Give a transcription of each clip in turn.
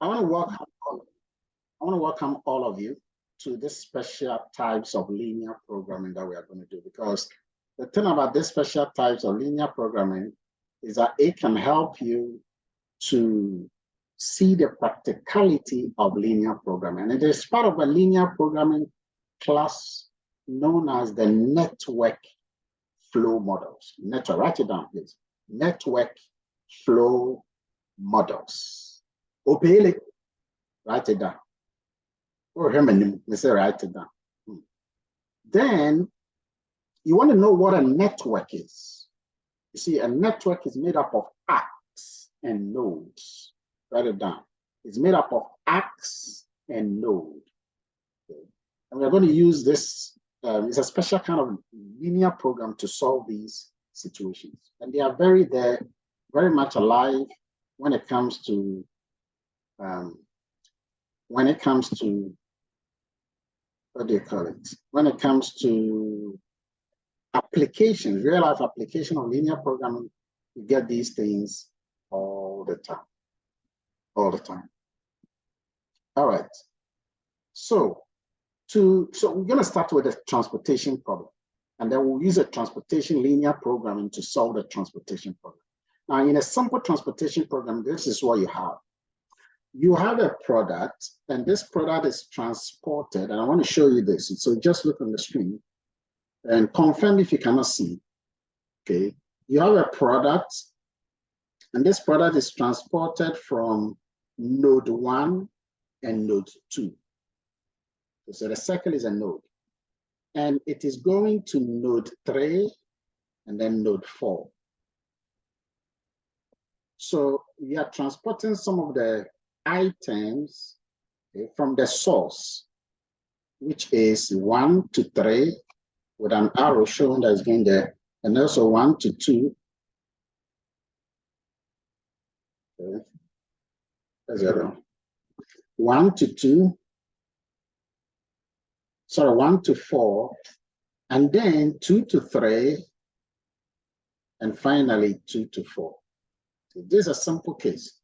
I want to welcome all of you to this special types of linear programming that we are going to do, because the thing about this special types of linear programming is that it can help you to see the practicality of linear programming. And it is part of a linear programming class known as the network flow models. Write it down, please. Network flow models. Opele, write it down. Or say write it down. Then you want to know what a network is. You see, a network is made up of arcs and nodes. Write it down. It's made up of arcs and nodes. Okay. And we're going to use this. It's a special kind of linear program to solve these situations. And they are very much alive when it comes to what do you call it? When it comes to applications, real life application of linear programming, you get these things all the time. All right. So we're going to start with a transportation problem, and then we'll use a transportation linear programming to solve the transportation problem. Now, in a simple transportation program, this is what you have. You have a product, and this product is transported, and I want to show you this. So just look on the screen and confirm if you cannot see. Okay, you have a product, and this product is transported from node 1 and node 2. So the circle is a node, and it is going to node 3 and then node 4. So we are transporting some of the items, okay, from the source, which is 1 to 3 with an arrow showing that is going there, and also 1 to 2. Okay. 0. 1 to 2. Sorry, 1 to 4, and then 2 to 3, and finally 2 to 4. So this is a simple case.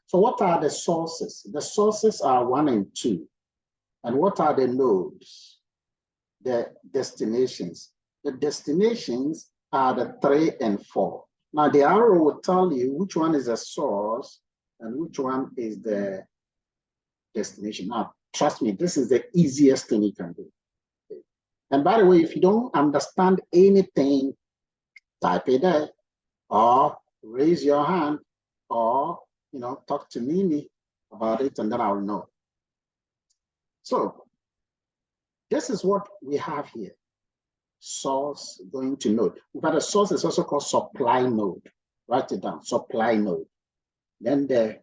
So what are the sources? The sources are 1 and 2. And what are the nodes? The destinations. The destinations are the 3 and 4. Now the arrow will tell you which one is the source and which one is the destination. Now, trust me, this is the easiest thing you can do. Okay. And by the way, if you don't understand anything, type it there, or raise your hand, or talk to Mimi about it, and then I'll know. So this is what we have here. Source going to node. But the source is also called supply node. Write it down, supply node. Then the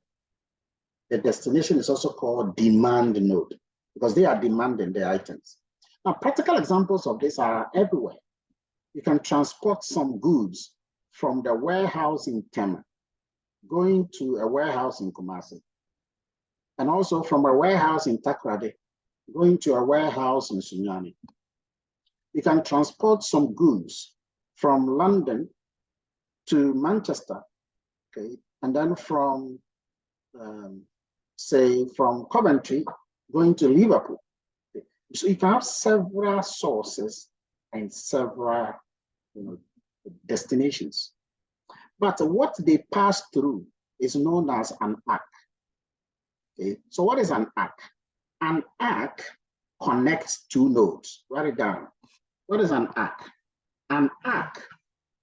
destination is also called demand node, because they are demanding the items. Now, practical examples of this are everywhere. You can transport some goods from the warehouse in Tema going to a warehouse in Kumasi, and also from a warehouse in Takrade going to a warehouse in Sunyani. You can transport some goods from London to Manchester, okay, and then from say from Coventry going to Liverpool. Okay. So you can have several sources and several destinations. But what they pass through is known as an arc. Okay, so what is an arc? An arc connects two nodes. Write it down. What is an arc? An arc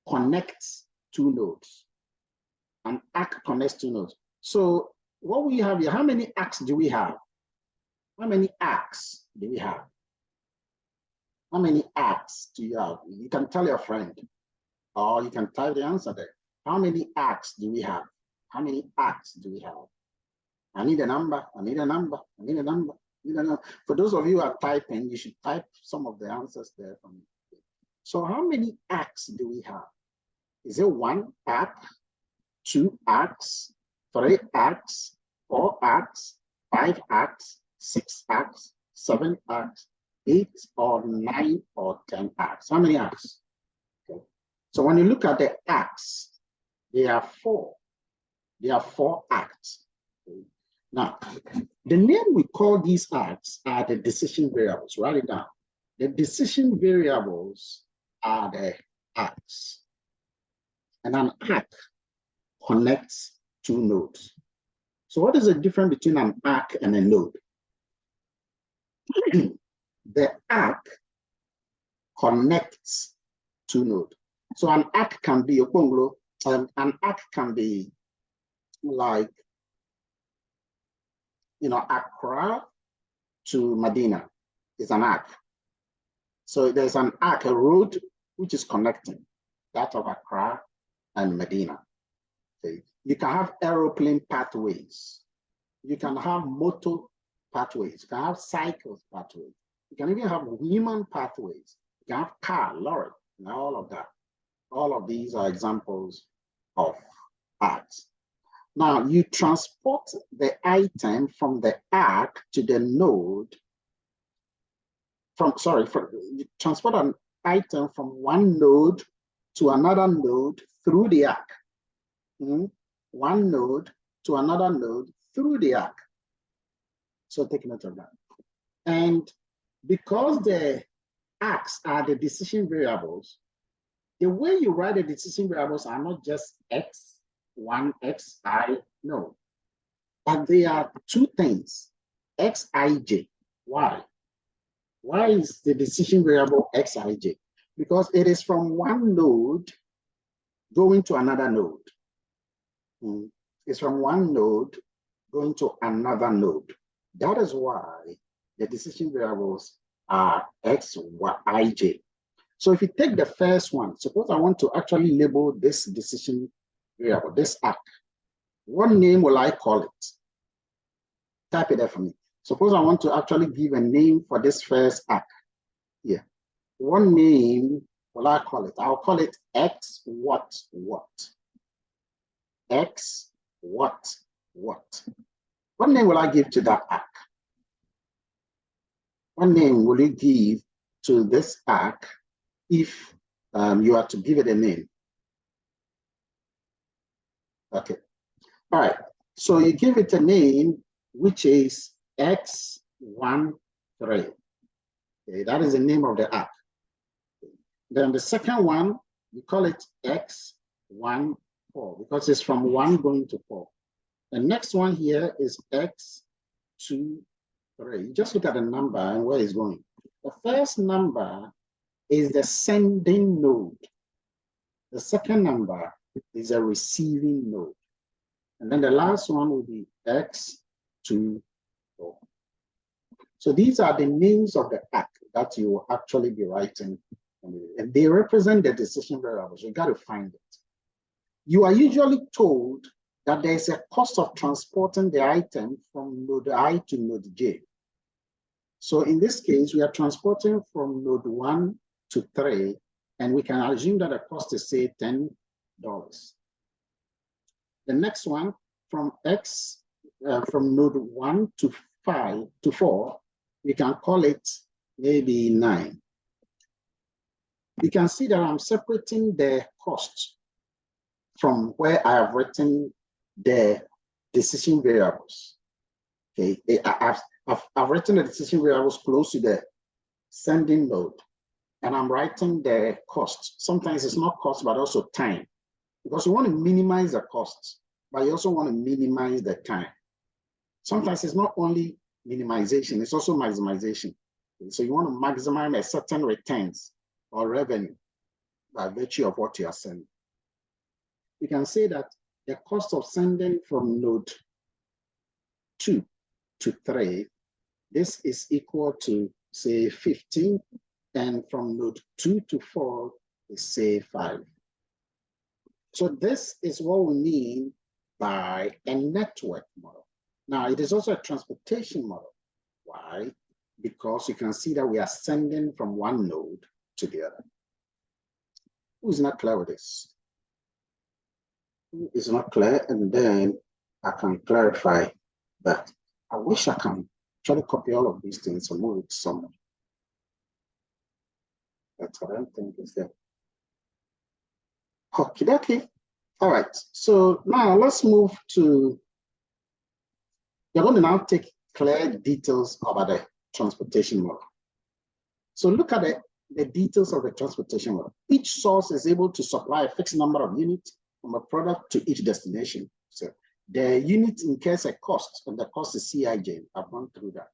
connects two nodes. An arc connects two nodes. So what we have here, how many arcs do we have? How many arcs do we have? How many arcs do you have? You can tell your friend, or you can type the answer there. How many arcs do we have? How many arcs do we have? I need a number. I need a number. I need a number. I need a number. For those of you who are typing, you should type some of the answers there for me. So how many arcs do we have? Is it 1 arc, 2 arcs, 3 arcs, 4 arcs, 5 arcs, 6 arcs, 7 arcs, 8 or 9 or 10 arcs? How many arcs? Okay. So when you look at the arcs, there are 4. There are 4 arcs. Okay. Now, the name we call these arcs are the decision variables. Write it down. The decision variables are the arcs. And an arc connects two nodes. So what is the difference between an arc and a node? The arc connects two nodes. So an arc can be an arc can be like, Accra to Medina is an arc. So there's an arc, a road which is connecting that of Accra and Medina. Okay. You can have aeroplane pathways. You can have motor pathways. You can have cycles pathways. You can even have human pathways. You can have car, lorry, and all of that. All of these are examples of arcs. Now, you transport the item from the arc to the node. You transport an item from one node to another node through the arc. One node to another node through the arc. So take note of that. And because the arcs are the decision variables, the way you write the decision variables are not just x1, xi, no. But they are two things, xij. Why? Why is the decision variable xij? Because it is from one node going to another node. It's from one node going to another node. That is why the decision variables are xij. So if you take the first one, suppose I want to actually label this decision variable, this arc. What name will I call it? Type it there for me. Suppose I want to actually give a name for this first arc here. What name will I call it? I'll call it x what. X what. What name will I give to that arc? What name will you give to this arc if you are to give it a name? Okay. All right. So you give it a name, which is x13. Okay, that is the name of the arc. Then the second one, we call it x14 because it's from 1 going to 4. The next one here is x23. You just look at the number and where it's going. The first number is the sending node. The second number is a receiving node. And then the last one will be x24. So these are the names of the arc that you will actually be writing. And they represent the decision variables. You got to find it. You are usually told that there's a cost of transporting the item from node I to node J. So in this case, we are transporting from node 1 to 3, and we can assume that the cost is, say, $10. The next one, from node 1 to 4, we can call it maybe 9. You can see that I'm separating the cost from where I have written the decision variables. Okay, I've written the decision variables close to the sending node, and I'm writing the cost. Sometimes it's not cost, but also time, because you want to minimize the costs, but you also want to minimize the time. Sometimes it's not only minimization, it's also maximization. So you want to maximize a certain returns or revenue by virtue of what you are sending. You can say that the cost of sending from node 2 to 3, this is equal to, say, 15, and from node 2 to 4 is, say, 5. So this is what we mean by a network model. Now, it is also a transportation model. Why? Because you can see that we are sending from one node to the other. Who's not clear with this? Who is not clear? And then I can clarify that. I wish I can try to copy all of these things and move it somewhere. That's what I don't think is there. Okay. All right. So now let's move to We're going to now take clear details about the transportation model. So look at the details of the transportation model. Each source is able to supply a fixed number of units from a product to each destination. So the unit incurs a cost, and the cost is CIJ. I've gone through that.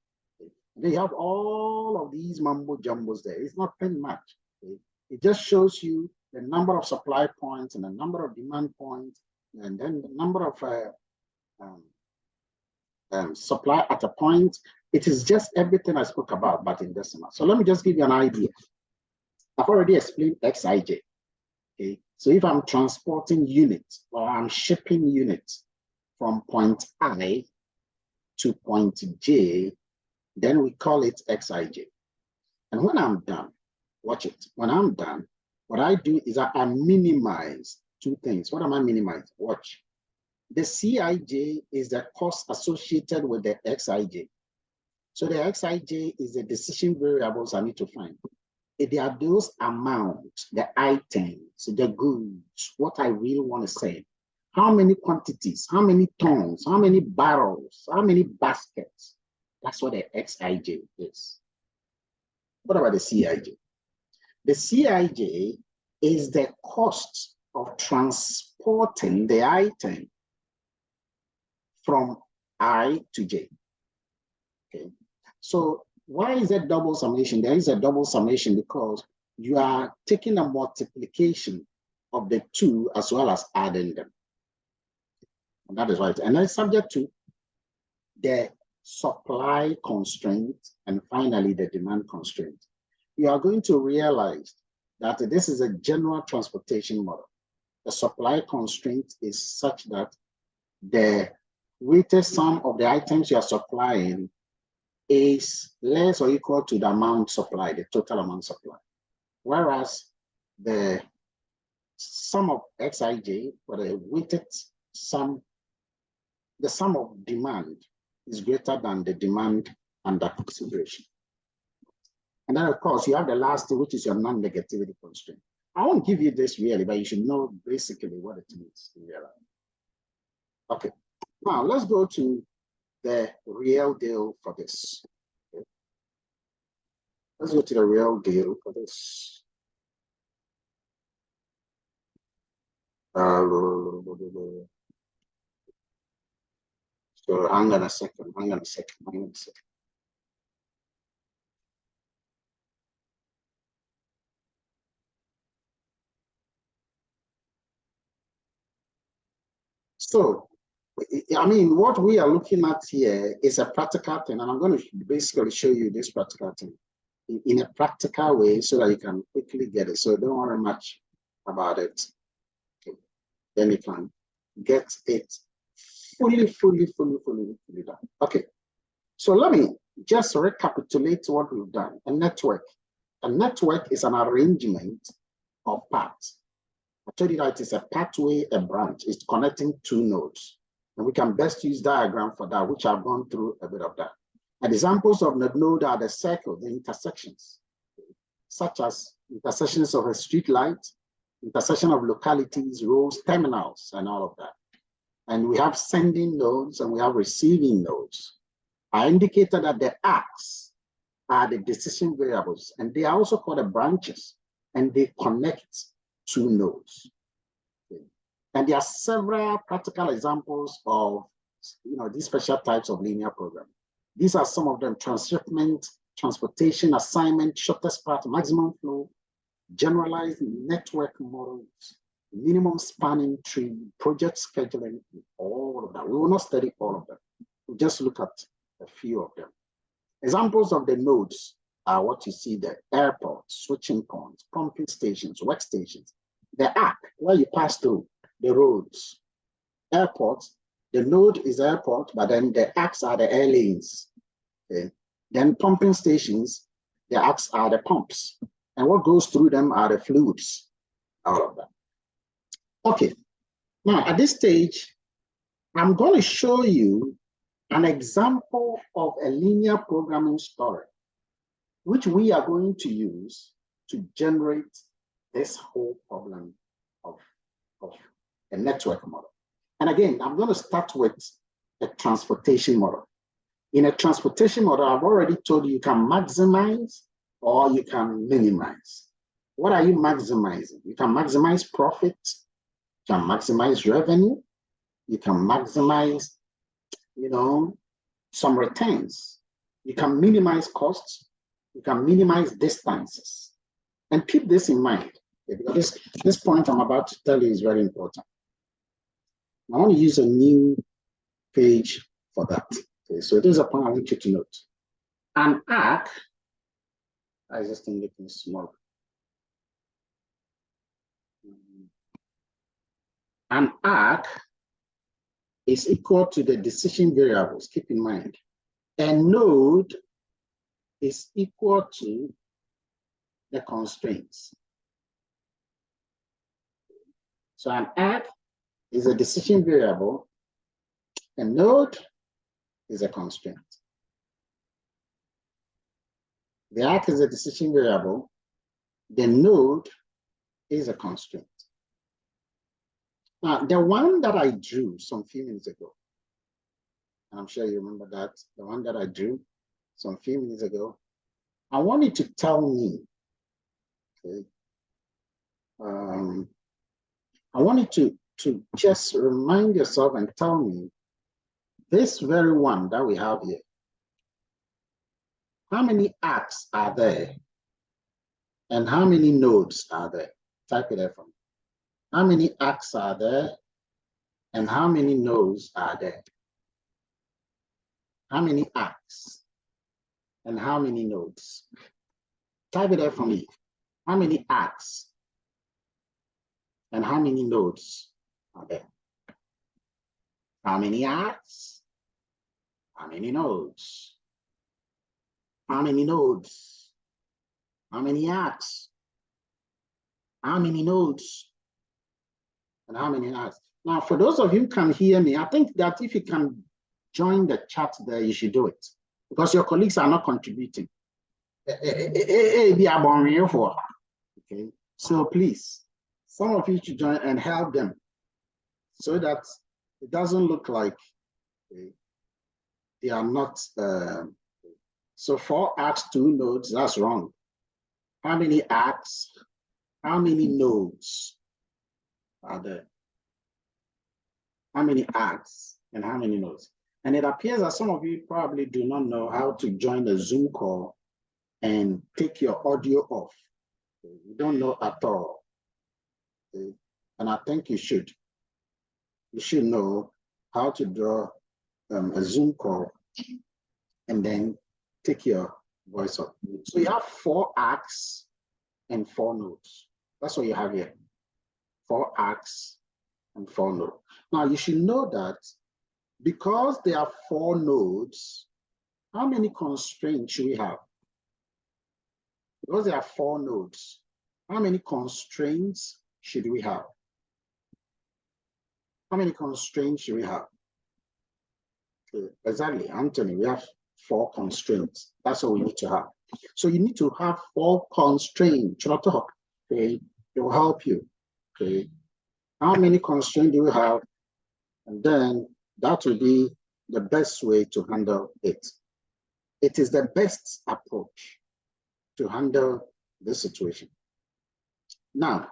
They have all of these mambo jumbos there. It's nothing much. It just shows you the number of supply points and the number of demand points, and then the number of supply at a point. It is just everything I spoke about, but in decimal. So let me just give you an idea. I've already explained XIJ. Okay, so if I'm transporting units or I'm shipping units from point I to point J, then we call it XIJ. And when I'm done, watch it. When I'm done, what I do is I minimize two things. What am I minimizing? Watch. The CIJ is the cost associated with the XIJ. So the XIJ is the decision variables I need to find. They are those amounts, the items, the goods, what I really want to say. How many quantities, how many tons, how many barrels, how many baskets. That's what the XIJ is. What about the CIJ? The CIJ is the cost of transporting the item from I to J. Okay. So why is that double summation? There is a double summation because you are taking a multiplication of the two as well as adding them. And that is right. And then subject to the supply constraint and finally the demand constraint. You are going to realize that this is a general transportation model. The supply constraint is such that the weighted sum of the items you are supplying is less or equal to the amount supplied, the total amount supplied. Whereas the sum of XIJ, or the weighted sum, the sum of demand is greater than the demand under consideration. And then, of course, you have the last thing, which is your non-negativity constraint. I won't give you this really, but you should know basically what it means in real life. Okay, now let's go to the real deal for this. Okay. Let's go to the real deal for this. So hang on a second. So, I mean, what we are looking at here is a practical thing, and I'm going to basically show you this practical thing in a practical way so that you can quickly get it. So don't worry much about it. Okay. Then you can get it fully done. Okay. So let me just recapitulate what we've done. A network. A network is an arrangement of paths. I told you that it is a pathway, a branch. It's connecting two nodes. And we can best use diagram for that, which I've gone through a bit of that. And examples of the node are the circles, the intersections, such as intersections of a street light, intersection of localities, roads, terminals, and all of that. And we have sending nodes and we have receiving nodes. I indicated that the arcs are the decision variables, and they are also called the branches, and they connect two nodes. Okay. And there are several practical examples of these special types of linear programming. These are some of them: transshipment, transportation, assignment, shortest path, maximum flow, generalized network models, minimum spanning tree, project scheduling, all of that. We will not study all of them. We'll just look at a few of them. Examples of the nodes are what you see there: airports, switching points, pumping stations, workstations. The arc, where you pass through the roads. Airports, the node is airport, but then the arcs are the air lanes. Okay. Then pumping stations, the arcs are the pumps. And what goes through them are the fluids, all of that. Okay, now at this stage, I'm going to show you an example of a linear programming story, which we are going to use to generate this whole problem of a network model. And again, I'm going to start with a transportation model. In a transportation model, I've already told you can maximize or you can minimize. What are you maximizing? You can maximize profit, you can maximize revenue, you can maximize, some returns. You can minimize costs, you can minimize distances. And keep this in mind, because this point I'm about to tell you is very important. I want to use a new page for that. Okay, so this is a point I want you to note. An arc, I just think looking small. An arc is equal to the decision variables. Keep in mind, a node is equal to the constraints. So an arc is a decision variable, a node is a constraint. The arc is a decision variable, the node is a constraint. Now, the one that I drew some few minutes ago, and I'm sure you remember that, the one that I drew some few minutes ago, I want you to tell me, okay, I want you to just remind yourself and tell me this very one that we have here. How many arcs are there? And how many nodes are there? Type it there for me. How many arcs are there? And how many nodes are there? How many arcs? And how many nodes? Type it there for me. How many arcs? And how many nodes are there? How many arcs? How many nodes? How many nodes? How many arcs? How many nodes? And how many arcs? Now, for those of you who can hear me, I think that if you can join the chat there, you should do it, because your colleagues are not contributing. Okay, so please, some of you should join and help them so that it doesn't look like they are not. So 4 arcs, 2 nodes, that's wrong. How many arcs? How many nodes are there? How many arcs and how many nodes? And it appears that some of you probably do not know how to join a Zoom call and take your audio off. You don't know at all. And I think you should. You should know how to draw a Zoom call and then take your voice off. So you have 4 arcs and 4 nodes. That's what you have here. 4 arcs and 4 nodes. Now you should know that because there are 4 nodes, how many constraints should we have? Because there are 4 nodes, how many constraints should we have? How many constraints should we have? Okay, exactly, Anthony, we have 4 constraints. That's what we need to have. So you need to have 4 constraints. Okay, it will help you. Okay, how many constraints do we have? And then that will be the best way to handle it. It is the best approach to handle this situation. Now,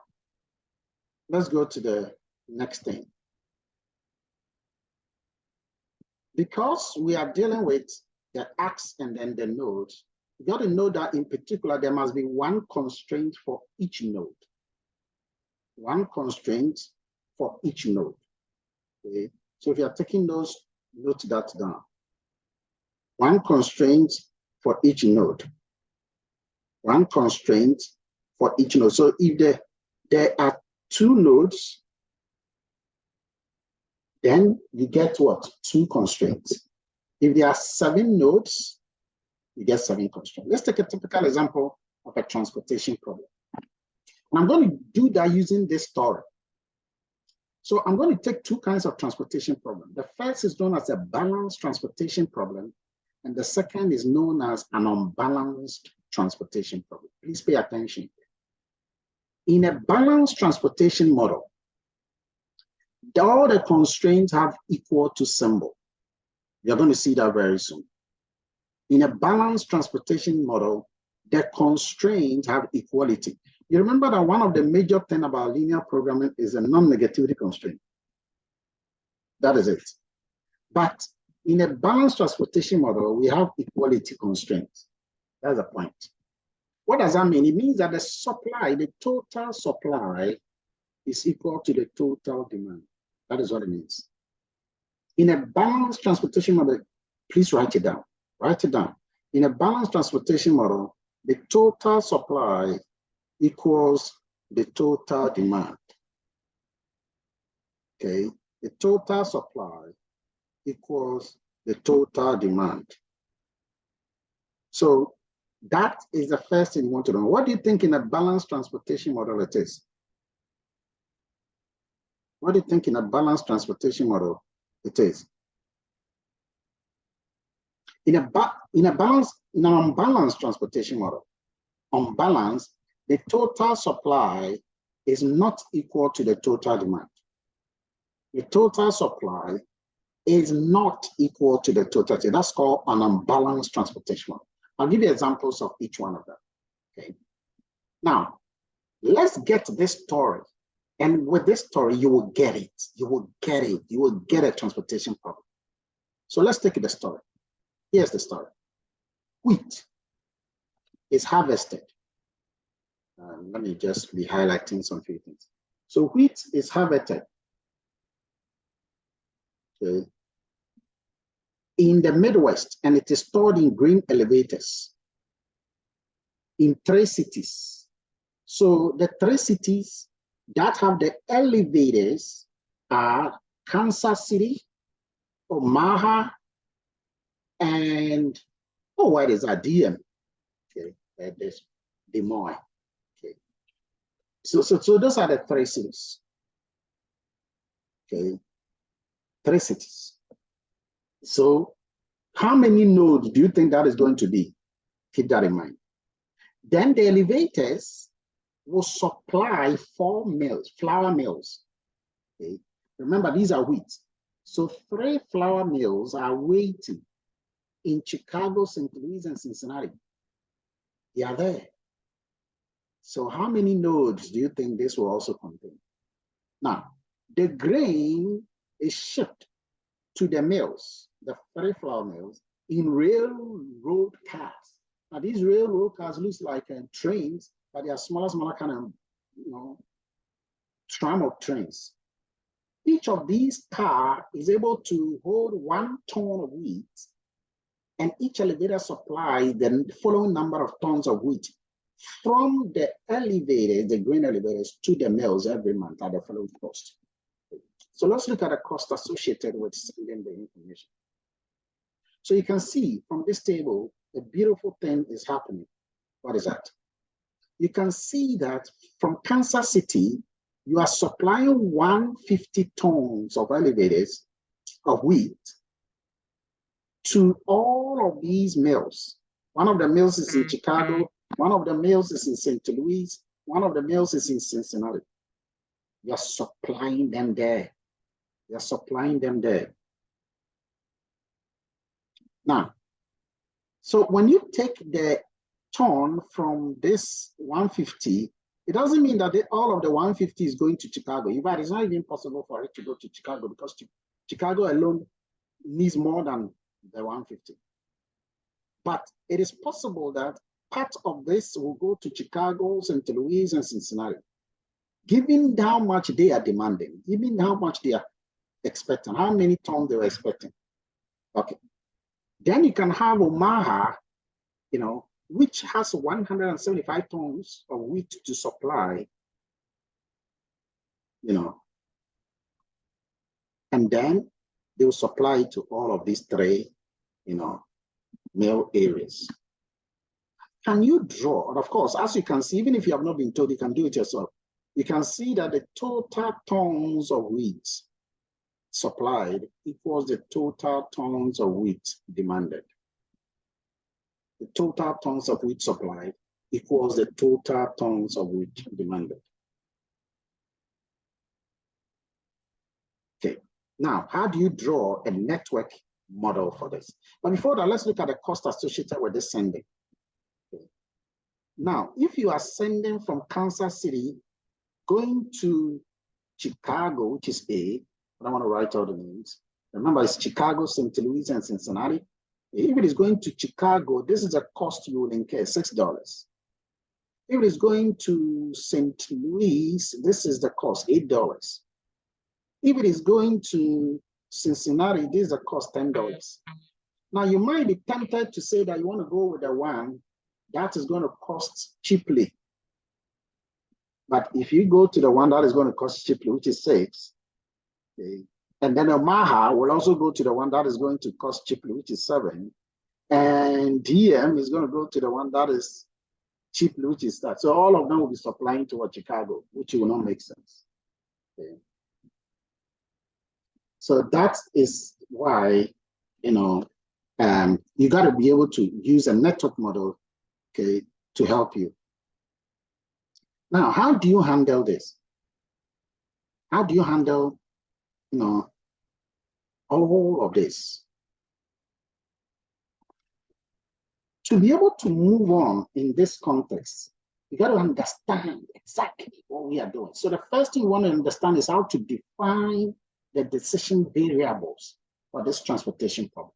let's go to the next thing. Because we are dealing with the arcs and then the nodes, you got to know that in particular, there must be 1 constraint for each node. 1 constraint for each node. Okay? So if you are taking those, note that down. 1 constraint for each node. 1 constraint for each node. So if there are 2 nodes, then you get what? 2 constraints. If there are 7 nodes, you get 7 constraints. Let's take a typical example of a transportation problem. And I'm going to do that using this story. So I'm going to take 2 kinds of transportation problem. The first is known as a balanced transportation problem, and the second is known as an unbalanced transportation problem. Please pay attention. In a balanced transportation model, all the constraints have equal to symbol. You're going to see that very soon. In a balanced transportation model, the constraints have equality. You remember that one of the major things about linear programming is a non-negativity constraint. That is it. But in a balanced transportation model, we have equality constraints. That's the point. What does that mean? It means that the supply, the total supply, is equal to the total demand. That is what it means. In a balanced transportation model, please write it down. Write it down. In a balanced transportation model, the total supply equals the total demand. Okay, the total supply equals the total demand. So that is the first thing you want to know. What do you think in a balanced transportation model it is? What do you think in a balanced transportation model it is? In an unbalanced transportation model, unbalanced, the total supply is not equal to the total demand. The total supply is not equal to the total demand. That's called an unbalanced transportation model. I'll give you examples of each one of them. Okay. Now, let's get this story. And with this story, you will get it. You will get it. You will get a transportation problem. So let's take the story. Here's the story. Wheat is harvested. Let me just be highlighting some few things. So wheat is harvested. Okay, in the Midwest, and it is stored in grain elevators in 3 cities. So the 3 cities that have the elevators are Kansas City, Omaha, and what is that? DM. Okay, there's Des Moines. Okay, so those are the 3 cities. Okay, 3 cities. So how many nodes do you think that is going to be? Keep that in mind. Then the elevators will supply 4 mills, flour mills. Okay. Remember, these are wheat. So 3 flour mills are waiting in Chicago, St. Louis, and Cincinnati. They are there. So how many nodes do you think this will also contain? Now, the grain is shipped to the mills, the 3 flour mills, in railroad cars. Now, these railroad cars look like trains, but they are smaller kind of, tram of trains. Each of these cars is able to hold 1 ton of wheat, and each elevator supplies the following number of tons of wheat from the elevators, the grain elevators, to the mills every month at the following cost. So let's look at the cost associated with sending the information. So you can see from this table, a beautiful thing is happening. What is that? You can see that from Kansas City, you are supplying 150 tons of elevators of wheat to all of these mills. One of the mills is in Chicago, one of the mills is in St. Louis, one of the mills is in Cincinnati. You're supplying them there. You're supplying them there. Now, so when you take the ton from this 150, it doesn't mean that all of the 150 is going to Chicago. In fact, it's not even possible for it to go to Chicago because Chicago alone needs more than the 150. But it is possible that part of this will go to Chicago, St. Louis, and Cincinnati. Given how much they are demanding, given how much they are expecting, how many tons they were expecting. Okay. Then you can have Omaha, which has 175 tons of wheat to supply, and then they will supply to all of these 3, mill areas. Can you draw? And of course, as you can see, even if you have not been told, you can do it yourself. You can see that the total tons of wheat supplied equals the total tons of wheat demanded. The total tons of wheat supplied equals the total tons of wheat demanded. Okay, now how do you draw a network model for this. But before that, let's look at the cost associated with this sending. Okay. Now, if you are sending from Kansas City going to Chicago, which is A, I don't want to write all the names. Remember, it's Chicago, St. Louis, and Cincinnati. If it is going to Chicago, this is a cost you will incur, $6. If it is going to St. Louis, this is the cost, $8. If it is going to Cincinnati, this is the cost, $10. Now, you might be tempted to say that you want to go with the one that is going to cost cheaply. But if you go to the one that is going to cost cheaply, which is 6, okay, and then Omaha will also go to the one that is going to cost cheaply, which is 7, and DM is going to go to the one that is cheaply, which is that. So all of them will be supplying toward Chicago, which will not make sense. Okay. So that is why, you know, you got to be able to use a network model, okay, to help you. Now, how do you handle this? How do you handle, you know, all of this? To be able to move on in this context, you got to understand exactly what we are doing. So the first thing you want to understand is how to define the decision variables for this transportation problem.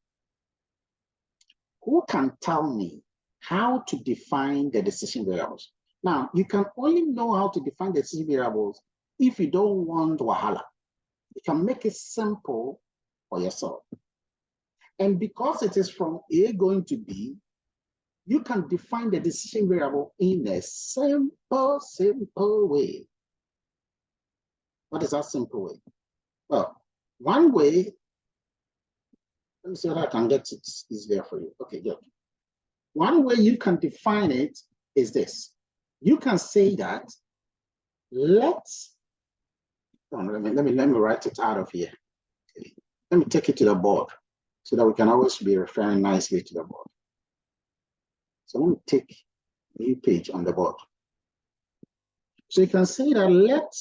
Who can tell me how to define the decision variables? Now, you can only know how to define the decision variables if you don't want wahala. You can make it simple for yourself. And because it is from A going to B, you can define the decision variable in a simple way. What is that simple way? Well, one way, let me see if I can get it easier for you. Okay, good. One way you can define it is this. You can say that let me write it out of here. Okay. Let me take it to the board so that we can always be referring nicely to the board. So let me take a new page on the board. So you can say that let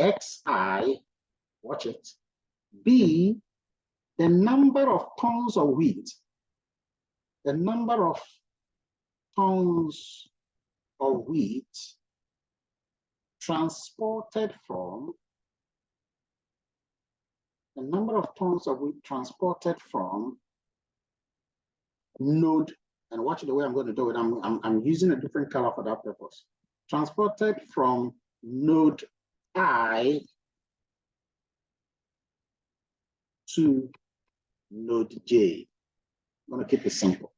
Xi, watch it, be the number of tons of wheat, the number of tons of wheat transported from, the number of tons of wheat transported from node, and watch the way I'm going to do it. I'm using a different color for that purpose. Transported from node I to node J. I'm going to keep it simple.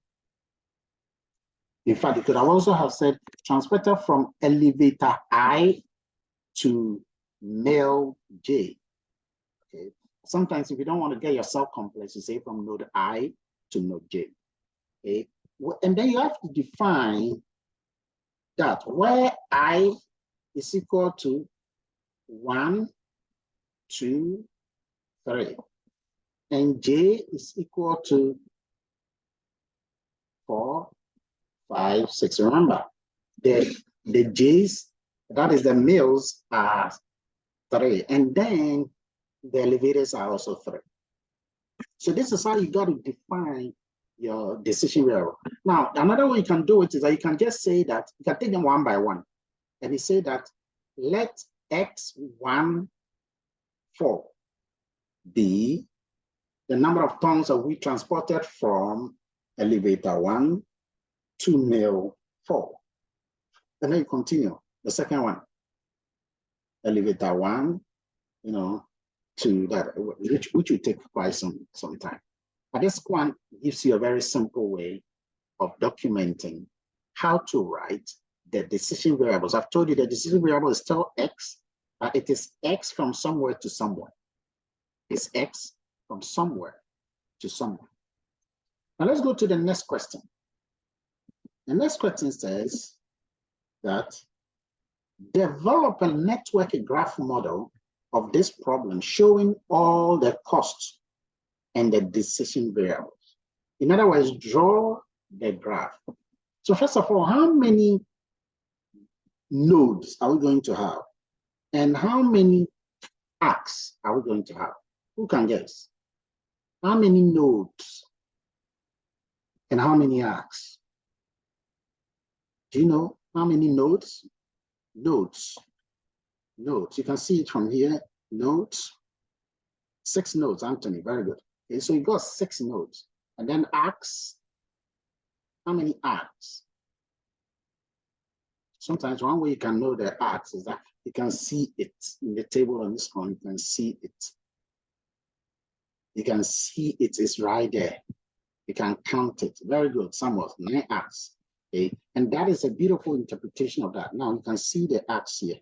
In fact, you could have also have said transported from elevator I to mail J. Okay. Sometimes if you don't want to get yourself complex, you say from node I to node J. Okay. And then you have to define that where I is equal to 1, 2, 3, and J is equal to 4, 5, 6. Remember, the J's, that is the mills, are 3, and then the elevators are also 3. So this is how you got to define your decision variable. Now, another way you can do it is that you can just say that, you can take them one by one, and you say that let X14 be the number of tons of wheat transported from elevator 1 to mill 4. And then you continue. The second one, elevator 1, you know, to that, which will take quite some time. But this one gives you a very simple way of documenting how to write the decision variables. I've told you the decision variable is still X, but it is X from somewhere to somewhere. It's X from somewhere to somewhere. Now let's go to the next question. The next question says that develop a network graph model of this problem showing all the costs and the decision variables. In other words, draw the graph. So first of all, how many nodes are we going to have? And how many arcs are we going to have? Who can guess? how many nodes and how many arcs? Do you know how many nodes? Nodes. Nodes. You can see it from here. Nodes. 6 nodes, Anthony. Very good. Okay, so you got 6 nodes. And then arcs. How many arcs? Sometimes one way you can know the arcs is that you can see it in the table on this one. You can see it. You can see it is right there. You can count it. Very good. Somewhat 9 arcs. Okay, and that is a beautiful interpretation of that. Now you can see the arcs here.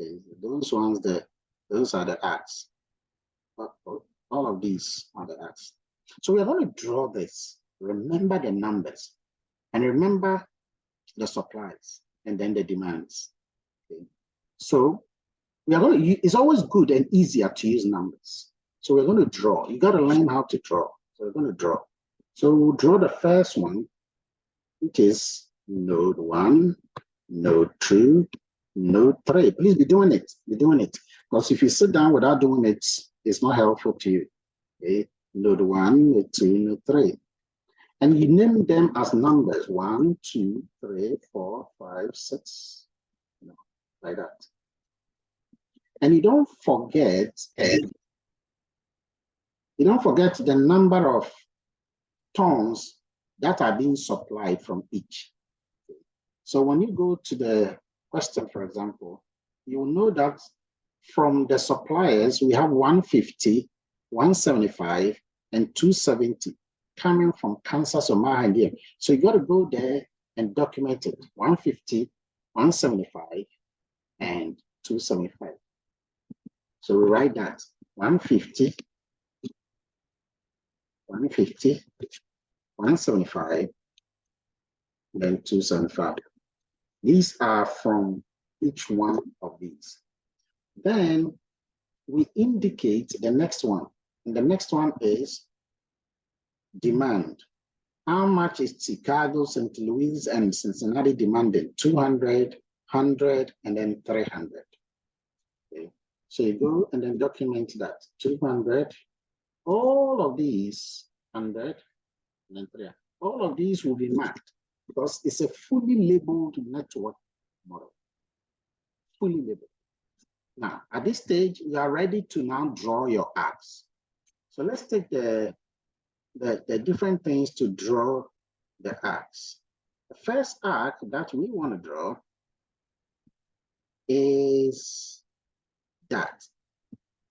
Okay, those ones there, those are the arcs. All of these are the arcs. So we are going to draw this. Remember the numbers and remember the supplies and then the demands. Okay. So we are going to use, it's always good and easier to use numbers. So we're going to draw. You got to learn how to draw. So we're going to draw. So we'll draw the first one, which is node 1, node 2, node 3. Please be doing it. Be doing it. Because if you sit down without doing it, it's not helpful to you. Okay? Node 1, node 2, node 3. And you name them as numbers 1, 2, 3, 4, 5, 6, you know, like that. And you don't forget the number of tons that are being supplied from each. So when you go to the question, for example, you will know that from the suppliers, we have 150, 175, and 270 coming from Kansas or Mahandia. So you got to go there and document it. 150, 175, and 275. So we write that 150, 150, 175, then 275. These are from each one of these. Then we indicate the next one. And the next one is demand. How much is Chicago, St. Louis, and Cincinnati demanding? 200, 100, and then 300. Okay. So you go and then document that. 200, all of these, 100, and then 300. All of these will be marked because it's a fully labeled network model. Fully labeled. Now, at this stage, you are ready to now draw your arcs. So let's take the different things to draw the arcs. The first arc that we want to draw is that.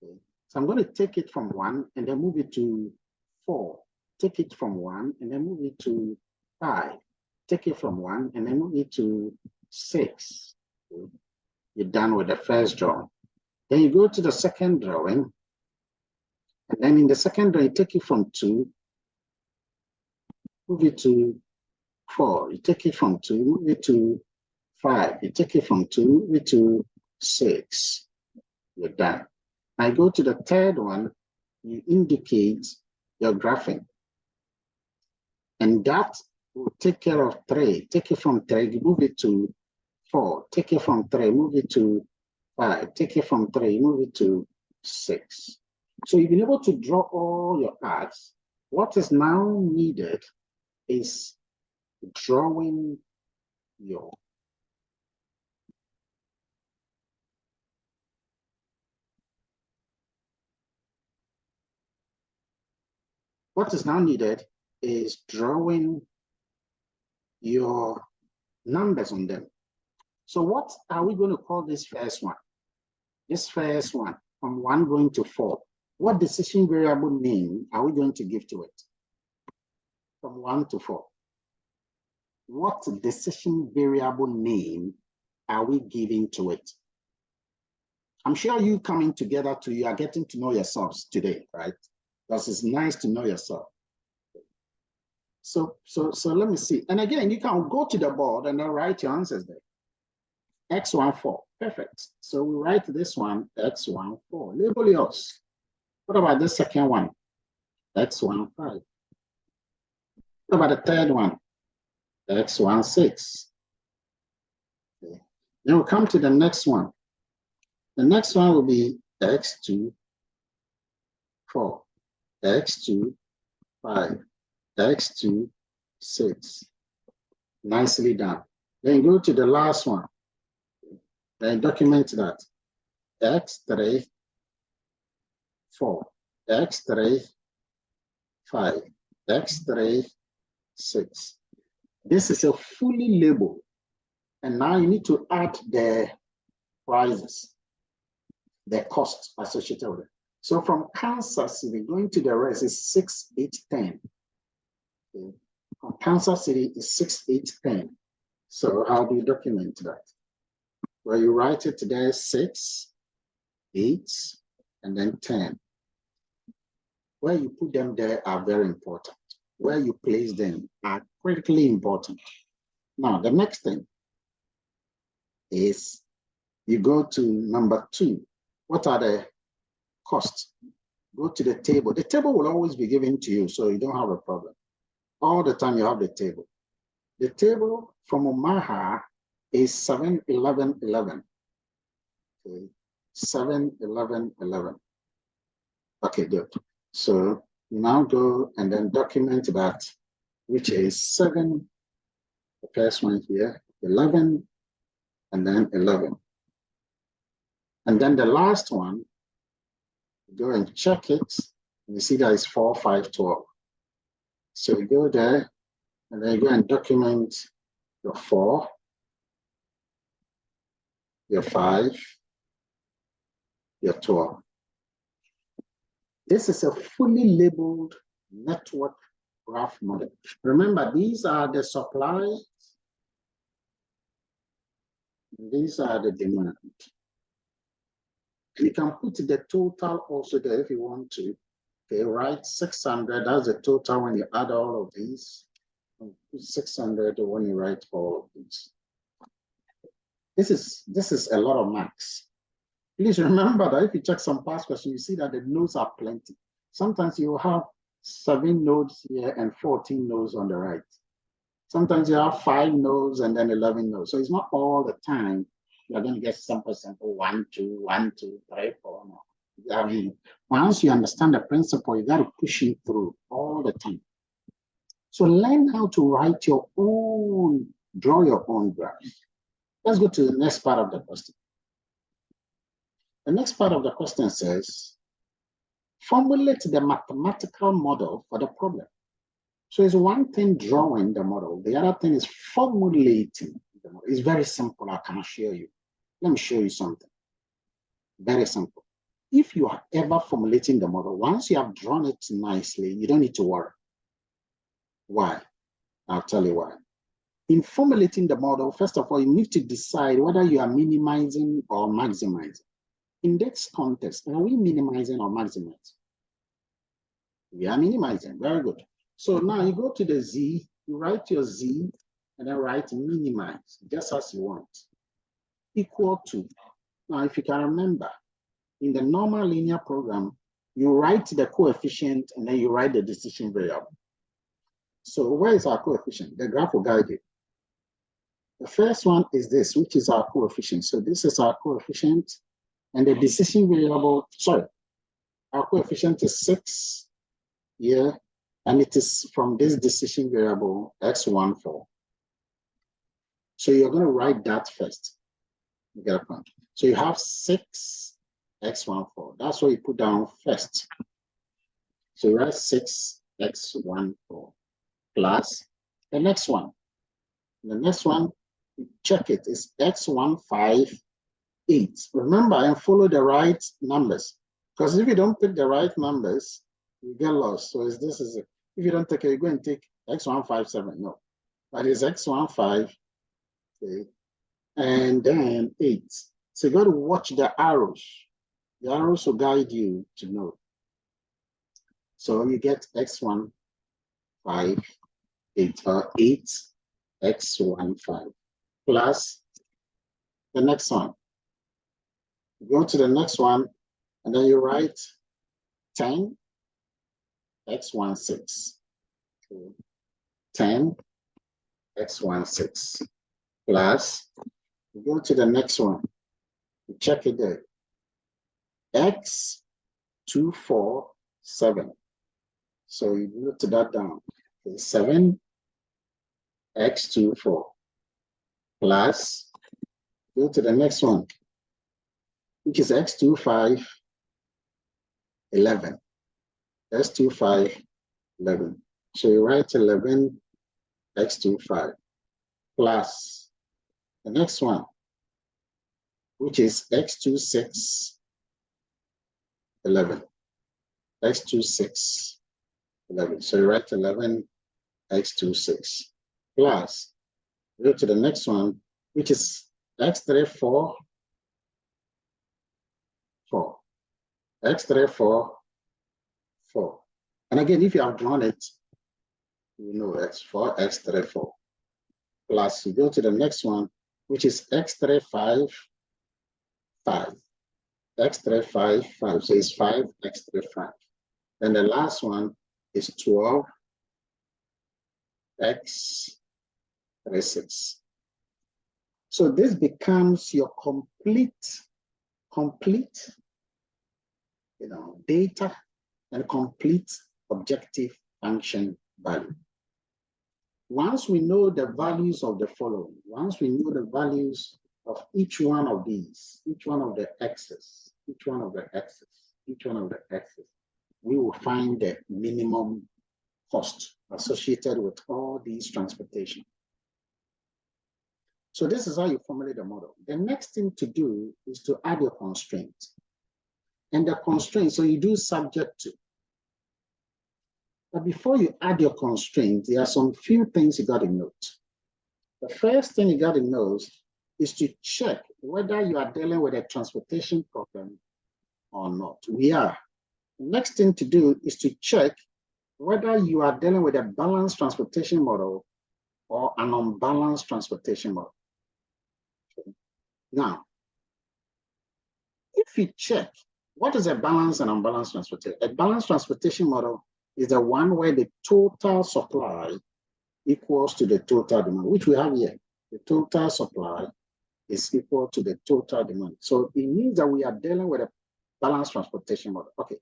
Okay. So I'm going to take it from 1 and then move it to 4. Take it from 1 and then move it to 5. Take it from 1 and then move it to 6. Okay. You're done with the first drawing. Then you go to the second drawing. And then in the second drawing, you take it from 2, move it to 4. You take it from 2, move it to 5. You take it from 2, move it to 6. You're done. Now you go to the third one, you indicate your graphing. And that will take care of 3. Take it from 3, move it to 4. Take it from 3, move it to 5. Take it from 3, move it to 6. So you've been able to draw all your arcs. What is now needed is drawing your numbers on them. So what are we going to call this first one? This first one, from 1 going to 4. What decision variable name are we going to give to it? From 1 to 4. What decision variable name are we giving to it? I'm sure you coming together you are getting to know yourselves today, right? Because it's nice to know yourself. So let me see. And again, you can go to the board and then write your answers there. X14, perfect. So we write this one, X14, label yours. What about the second one? X15. What about the third one? X16. Okay. Then we'll come to the next one. The next one will be X24. x2, 5, x2, 6. Nicely done. Then go to the last one. Then document that. x3, 4, x3, 5, x3, 6. This is a fully labeled. And now you need to add the prices, the costs associated with it. So from Kansas City, going to the rest is 6, 8, 10. Okay. From Kansas City is 6, 8, 10. So how do you document that? Well, you write it there 6, 8, and then 10. Where you put them there are very important. Where you place them are critically important. Now, the next thing is you go to number 2. What are the costs? Go to the table. The table will always be given to you, so you don't have a problem. All the time you have the table. The table from Omaha is 7, 11, 11. Okay. 7, 11, 11. Okay, good. So you now go and then document that, which is 7, the first one here, 11, and then 11. And then the last one, go and check it. And you see that it's 4, 5, 12. So you go there, and then you go and document your 4, your 5, your 12. This is a fully labeled network graph model. Remember, these are the supply, these are the demand. You can put the total also there if you want to. Okay, right, 600, that's the total when you add all of these. 600 when you write all of these. This is a lot of max. Please remember that if you check some past questions, you see that the nodes are plenty. Sometimes you have 7 nodes here and 14 nodes on the right. Sometimes you have 5 nodes and then 11 nodes. So it's not all the time you're going to get sample 1, 2, 1, 2, 3, 4. No. I mean, once you understand the principle, you got to push it through all the time. So learn how to write your own, draw your own graph. Let's go to the next part of the question. The next part of the question says, formulate the mathematical model for the problem. So it's one thing drawing the model. The other thing is formulating the model. It's very simple, I can assure you. Let me show you something. Very simple. If you are ever formulating the model, once you have drawn it nicely, you don't need to worry. Why? I'll tell you why. In formulating the model, first of all, you need to decide whether you are minimizing or maximizing. In this context, are we minimizing or maximizing? We are minimizing. Very good. So now you go to the Z, you write your Z, and then write minimize, just as you want. Equal to. Now, if you can remember, in the normal linear program, you write the coefficient and then you write the decision variable. So where is our coefficient? The graph will guide you. The first one is this, which is our coefficient. So this is our coefficient, and the decision variable, sorry, our coefficient is 6 here, and it is from this decision variable, x14. So you're going to write that first. You get a point. So you have 6 x14. That's what you put down first. So you write 6 x14 plus the next one. The next one, you check it, is x158. Remember and follow the right numbers. Because if you don't pick the right numbers, you get lost. So this is it. If you don't take it, you go and take x157. No. That is x15. Okay. And then 8. So you got to watch the arrows. The arrows will guide you to know. So you get x158 or 8 x15 plus the next one. You go to the next one, and then you write 10 x16. Okay. 10 x16 plus, you go to the next one. You check it there. x247. So you note that down. Okay, 7x24 plus, go to the next one, which is x25, 11. x25, 11. So you write 11x25 plus the next one, which is x26, 11. x26, 11. So you write 11x26 plus, go to the next one, which is x34, 4. x34, 4. And again, if you have drawn it, you know x4, x34. Plus, you go to the next one, which is x35, 5. x35, 5. So it's 5, x35. Then the last one is 12, x36. So this becomes your complete, data and complete objective function value. Once we know the values of the following, once we know the values of each one of these, each one of the x's, each one of the x's, each one of the x's, we will find the minimum cost associated with all these transportation. So this is how you formulate the model. The next thing to do is to add your constraint. And the constraint, so you do subject to. But before you add your constraint, there are some few things you got to note. The first thing you got to know is to check whether you are dealing with a transportation problem or not. We are. The next thing to do is to check whether you are dealing with a balanced transportation model or an unbalanced transportation model. Okay. Now, if you check what is a balanced and unbalanced transportation, a balanced transportation model is the one where the total supply equals to the total demand, which we have here. The total supply is equal to the total demand. So it means that we are dealing with a balanced transportation model. Okay.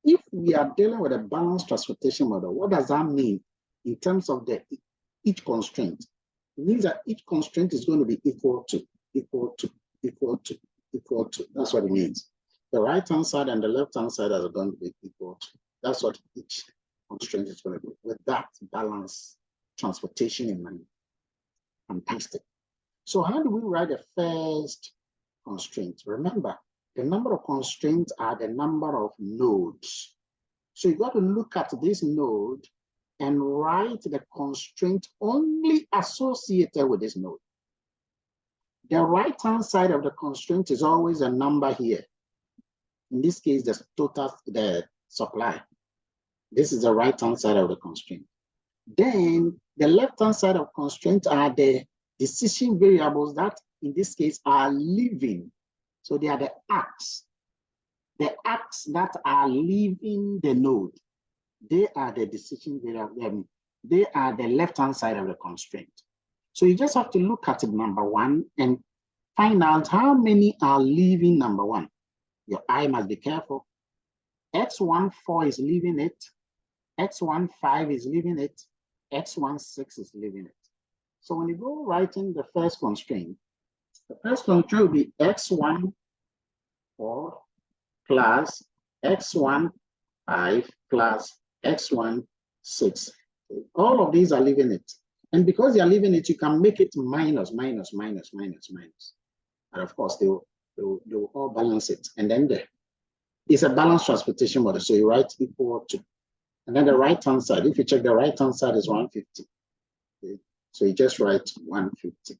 If we are dealing with a balanced transportation model, what does that mean in terms of each constraint? It means that each constraint is going to be equal to. That's what it means. The right-hand side and the left-hand side are going to be equal to. That's what each constraint is going to be. With that balanced transportation in mind. Fantastic. So how do we write the first constraint? Remember, the number of constraints are the number of nodes. So you got to look at this node and write the constraint only associated with this node. The right-hand side of the constraint is always a number here. In this case, the supply. This is the right-hand side of the constraint. Then the left-hand side of constraint are the decision variables that, in this case, are leaving. So they are the acts that are leaving the node. They are the decision variables. They are the left-hand side of the constraint. So you just have to look at number one and find out how many are leaving number one. Your eye must be careful. X14 is leaving it. X15 is leaving it. X16 is leaving it. So when you go writing the first constraint, the first constraint will be X14 plus X15 plus X16. All of these are leaving it. And because they are leaving it, you can make it minus. And of course, they will all balance it. And then it's a balanced transportation model. So you write equal to. And then the right-hand side, if you check the right-hand side is 150. Okay. So you just write 150.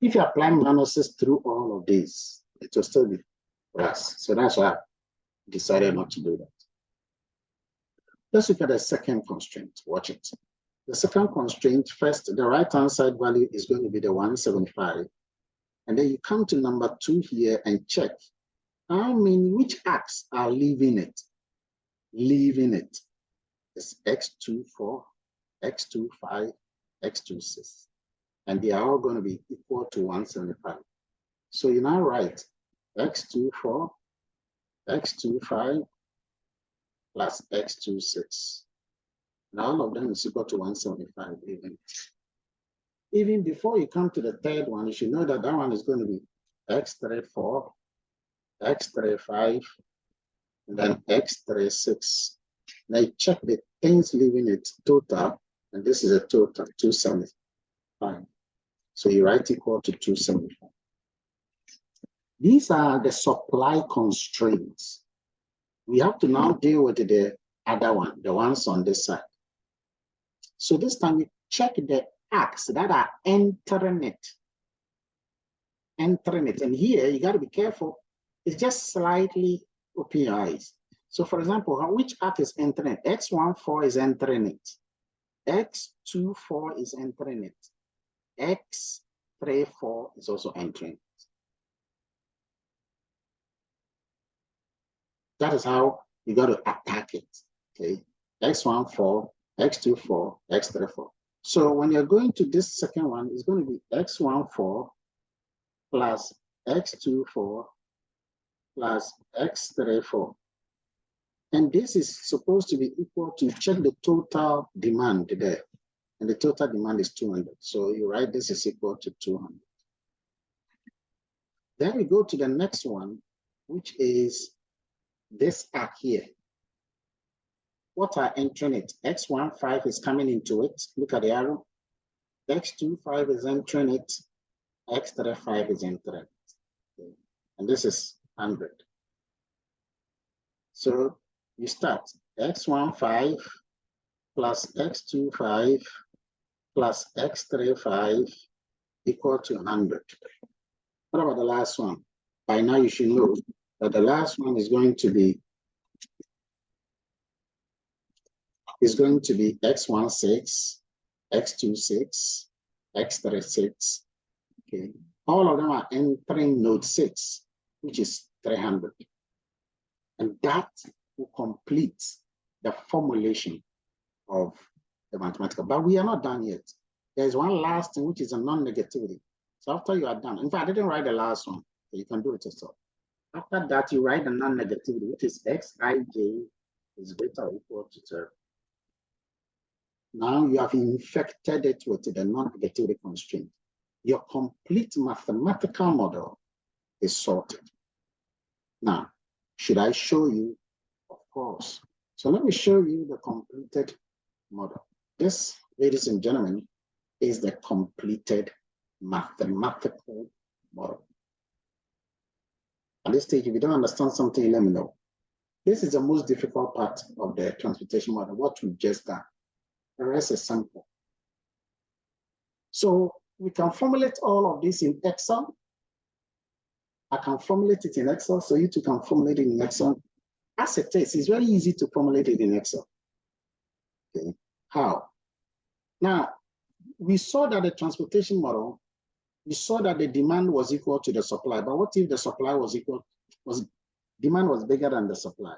If you apply minuses through all of these, it will still be plus. So that's why I decided not to do that. Let's look at the second constraint. Watch it. The second constraint, first, the right-hand side value is going to be the 175. And then you come to number 2 here and check which acts are leaving it. Leaving it. It's X24, X25, X26. And they are all going to be equal to 175. So you now write X24, X25 plus x26. Now all of them is equal to 175 even. Even before you come to the third one, you should know that that one is going to be x34, x35, and then x36. Now you check the things leaving it total, and this is a total 275. So you write equal to 275. These are the supply constraints. We have to now deal with the other one, the ones on this side. So this time we check the arcs that are entering it. And here you got to be careful. It's just slightly open your eyes. So for example, which arc is entering it? X14 is entering it. X24 is entering it. X34 is also entering it. That is how you got to attack it. Okay, X14, X24, X34. So when you're going to this second one, it's going to be X14 plus X24 plus X34. And this is supposed to be equal to, check the total demand there. And the total demand is 200. So you write this is equal to 200. Then we go to the next one, which is this arc here. What are entering it? X15 is coming into it. Look at the arrow. X25 is entering it. X35 is entering it. Okay. And this is 100. So you start X15 plus X25 plus X35 equal to 100. What about the last one? By now you should know that the last one is going to be X16, X26, X36. Okay, all of them are entering node 6, which is 300. And that will complete the formulation of the mathematical. But we are not done yet. There's one last thing, which is a non-negativity. So after you are done, in fact, I didn't write the last one. So you can do it yourself. After that, you write the non-negativity, which is Xij is greater or equal to 0. Now you have infected it with the non-negativity constraint. Your complete mathematical model is sorted. Now, should I show you? Of course. So let me show you the completed model. This, ladies and gentlemen, is the completed mathematical model. At this stage, if you don't understand something, let me know. This is the most difficult part of the transportation model, what we've just done. The rest is simple. So we can formulate all of this in Excel. I can formulate it in Excel, so you too can formulate it in Excel. As it is, it's very easy to formulate it in Excel. Okay, how? Now, we saw that the transportation model, we saw that the demand was equal to the supply, but what if the supply was demand was bigger than the supply?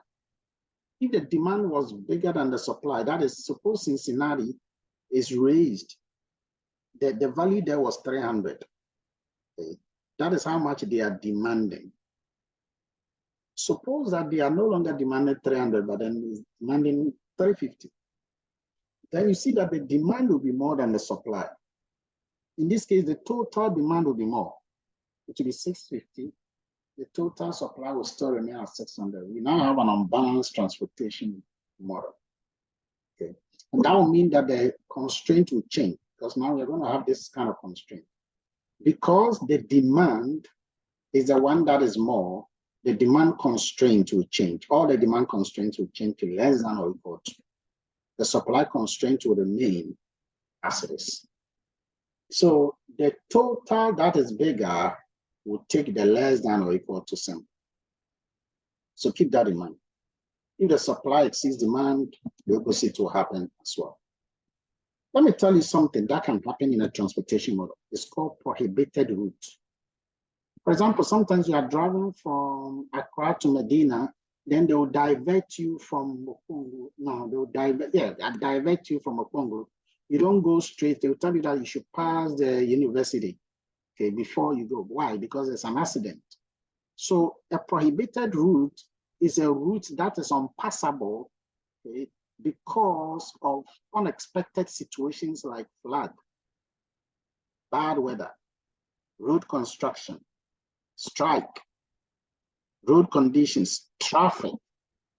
If the demand was bigger than the supply, that is, suppose Cincinnati is raised, the value there was 300. Okay. That is how much they are demanding. Suppose that they are no longer demanding 300, but then is demanding 350. Then you see that the demand will be more than the supply. In this case, the total demand will be more. It will be 650. The total supply will still remain at 600. We now have an unbalanced transportation model. Okay. And that will mean that the constraint will change, because now we're going to have this kind of constraint. Because the demand is the one that is more, the demand constraint will change. All the demand constraints will change to less than or equal to. The supply constraint will remain as it is. So the total that is bigger will take the less than or equal to symbol. So keep that in mind. If the supply exceeds demand, the opposite will happen as well. Let me tell you something that can happen in a transportation model. It's called prohibited route. For example, sometimes you are driving from Accra to Medina, then they will divert you from Okongo. No, they will divert you from Okongo. You don't go straight. They will tell you that you should pass the university, okay, before you go. Why? Because there's an accident. So a prohibited route is a route that is unpassable okay, because of unexpected situations like flood, bad weather, road construction, strike, road conditions, traffic,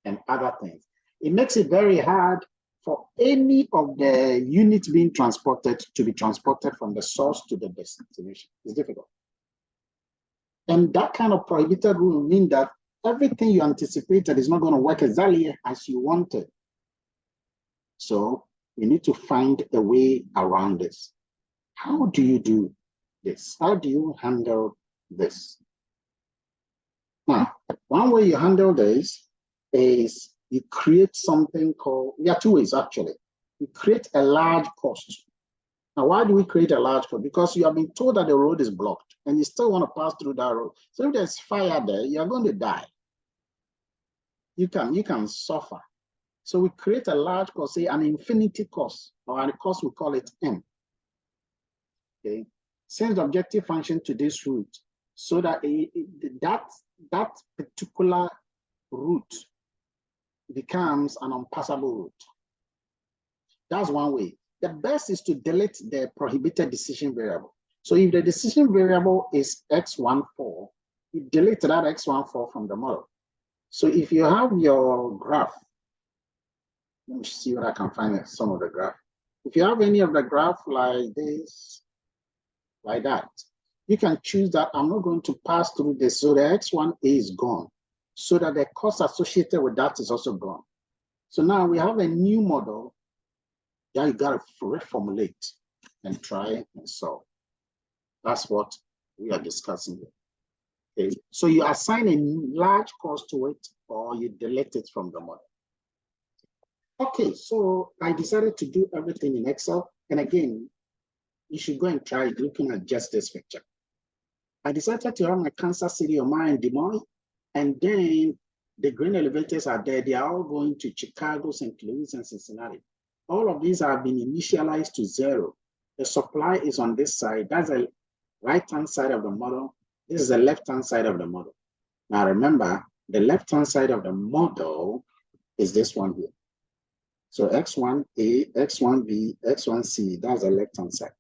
and other things. It makes it very hard for any of the units being transported to be transported from the source to the destination. It's difficult. And that kind of prohibited rule means that everything you anticipated is not going to work exactly as you wanted. So you need to find a way around this. How do you do this? How do you handle this? Now, one way you handle this is you create something called, there are two ways actually. You create a large cost. Now, why do we create a large cost? Because you have been told that the road is blocked and you still want to pass through that road. So if there's fire there, you're going to die. You can suffer. So we create a large cost, say an infinity cost, or a cost we call it M. Okay, sends the objective function to this route so that that particular route becomes an unpassable route. That's one way. The best is to delete the prohibited decision variable. So if the decision variable is x14, you delete that x14 from the model. So if you have your graph, let me see what I can find some of the graph. If you have any of the graph like this, like that, you can choose that I'm not going to pass through this. So the x1a is gone, so that the cost associated with that is also gone. So now we have a new model that you got to reformulate and try and solve. That's what we are discussing here. Okay. So you assign a large cost to it, or you delete it from the model. Okay, so I decided to do everything in Excel. And again, you should go and try looking at just this picture. I decided to have my Kansas City, Omaha, and Des Moines, and then the grain elevators are there. They are all going to Chicago, St. Louis, and Cincinnati. All of these have been initialized to 0. The supply is on this side. That's the right-hand side of the model. This is the left-hand side of the model. Now remember, the left-hand side of the model is this one here. So X1A, X1B, X1C, that's the left-hand side.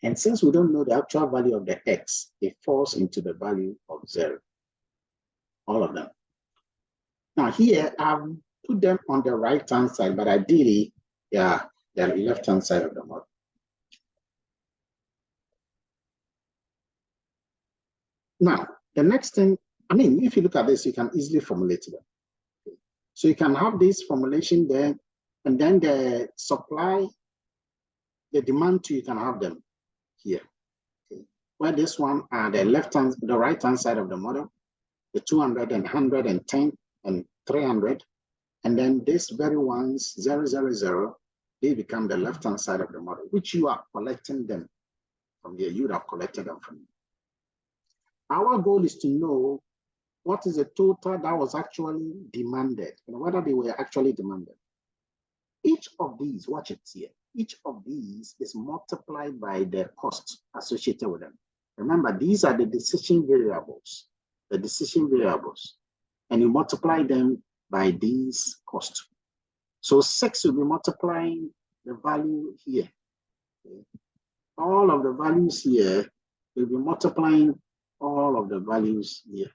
And since we don't know the actual value of the X, it falls into the value of 0. All of them. Now here, I've put them on the right-hand side, but ideally, yeah, they're the left-hand side of the model. Now, the next thing, I mean, if you look at this, you can easily formulate them. Okay. So you can have this formulation there, and then the supply, the demand too, you can have them here. Okay. Where this one are the the right-hand side of the model, the 200 and 110 and 300, and then this very ones 000, they become the left-hand side of the model, which you are collecting them from here. You would have collected them from here. Our goal is to know what is the total that was actually demanded and whether they were actually demanded. Each of these, watch it here, each of these is multiplied by the cost associated with them. Remember, these are the decision variables, and you multiply them by these costs. So 6 will be multiplying the value here. Okay. All of the values here will be multiplying all of the values here.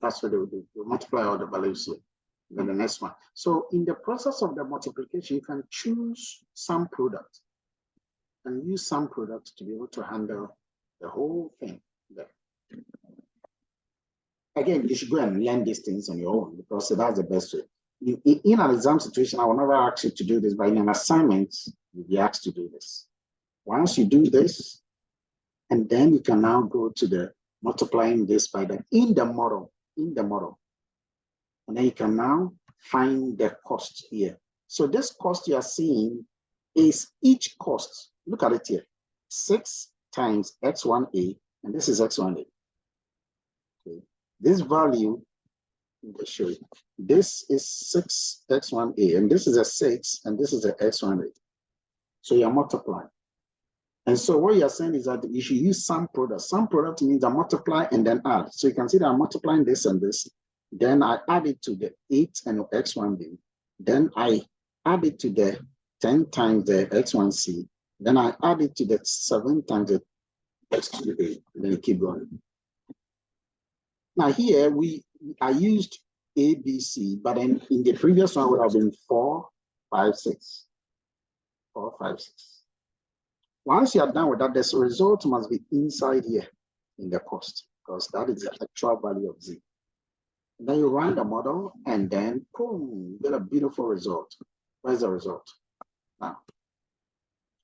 That's what they will do. They'll multiply all the values here. Then the next one. So in the process of the multiplication, you can choose some product and use some product to be able to handle the whole thing there. Again, you should go and learn these things on your own because that's the best way. In an exam situation, I will never ask you to do this, but in an assignment, you'll be asked to do this. Once you do this, and then you can now go to the multiplying this by the in the model. And then you can now find the cost here. So this cost you are seeing is each cost. Look at it here. 6 times X1A, and this is X1A. Okay. This value, let me show you. This is 6 X1A, and this is a 6, and this is a X1A. So you're multiplying. And so what you're saying is that you should use some product. Some product means I multiply and then add. So you can see that I'm multiplying this and this. Then I add it to the 8 and X1B. Then I add it to the 10 times the X1C. Then I add it to the 7 times the X2A. And then keep going. Now here I used A, B, C, but in the previous one would have been 4, 5, 6. 4, 5, 6. Once you are done with that, the result must be inside here in the cost, because that is the actual value of Z. And then you run the model, and then boom, you get a beautiful result. Where's the result? Now,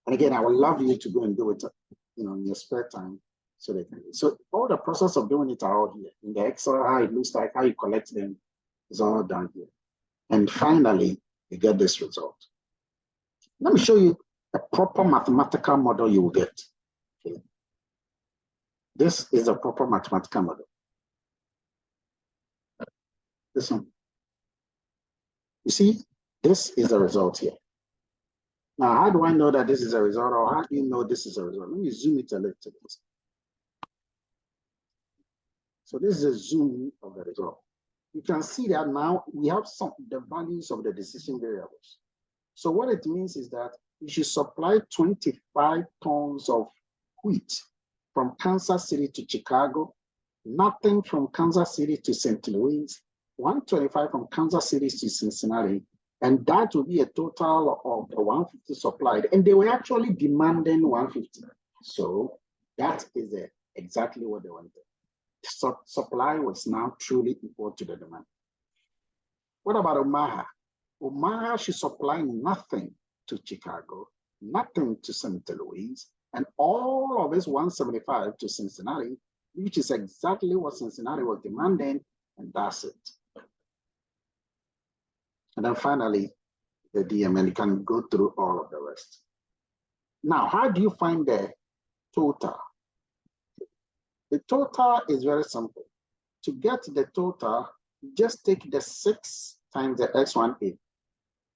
and again, I would love you to go and do it, in your spare time, so they can. So all the process of doing it are all here in the Excel. How it looks like, how you collect them, is all done here. And finally, you get this result. Let me show you a proper mathematical model you will get. Okay. This is a proper mathematical model. This one. You see, this is the result here. Now, how do I know that this is a result, or how do you know this is a result? Let me zoom it a little bit. So this is a zoom of the result. You can see that now we have the values of the decision variables. So what it means is that you should supply 25 tons of wheat from Kansas City to Chicago, nothing from Kansas City to St. Louis, 125 from Kansas City to Cincinnati, and that will be a total of the 150 supplied. And they were actually demanding 150. So that is exactly what they wanted. So supply was now truly equal to the demand. What about Omaha? Omaha should supply nothing to Chicago, nothing to St. Louis, and all of this 175 to Cincinnati, which is exactly what Cincinnati was demanding, and that's it. And then finally, the DMN, you can go through all of the rest. Now, how do you find the total? The total is very simple. To get the total, just take the 6 times the X1A.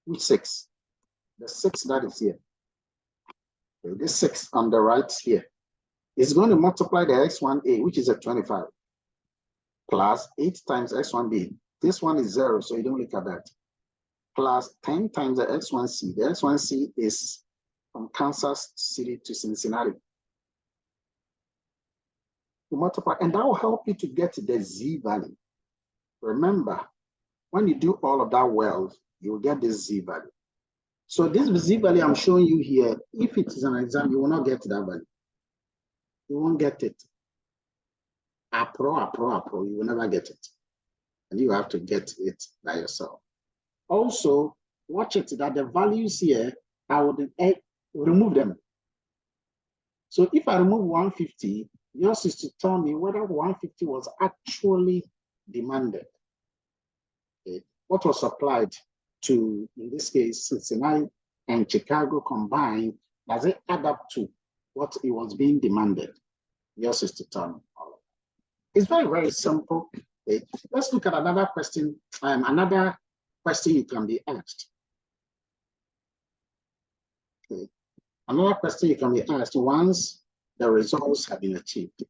Which 6? The 6 that is here. Okay, this 6 on the right here is going to multiply the X1A, which is a 25, plus 8 times X1B. This one is 0, so you don't look at that. Plus 10 times the X1C. The X1C is from Kansas City to Cincinnati. You multiply, and that will help you to get the Z value. Remember, when you do all of that well, you will get this Z value. So this Z value I'm showing you here, if it is an exam, you will not get that value. You won't get it. Apro, you will never get it. And you have to get it by yourself. Also, watch it that the values here, I would remove them. So if I remove 150, yours is to tell me whether 150 was actually demanded. Okay. What was supplied to, in this case, Cincinnati and Chicago combined, does it add up to what it was being demanded? Yours is to tell me all of that. It's very, very simple. Okay. Let's look at another question. Another question you can be asked. Okay. Another question you can be asked once the results have been achieved.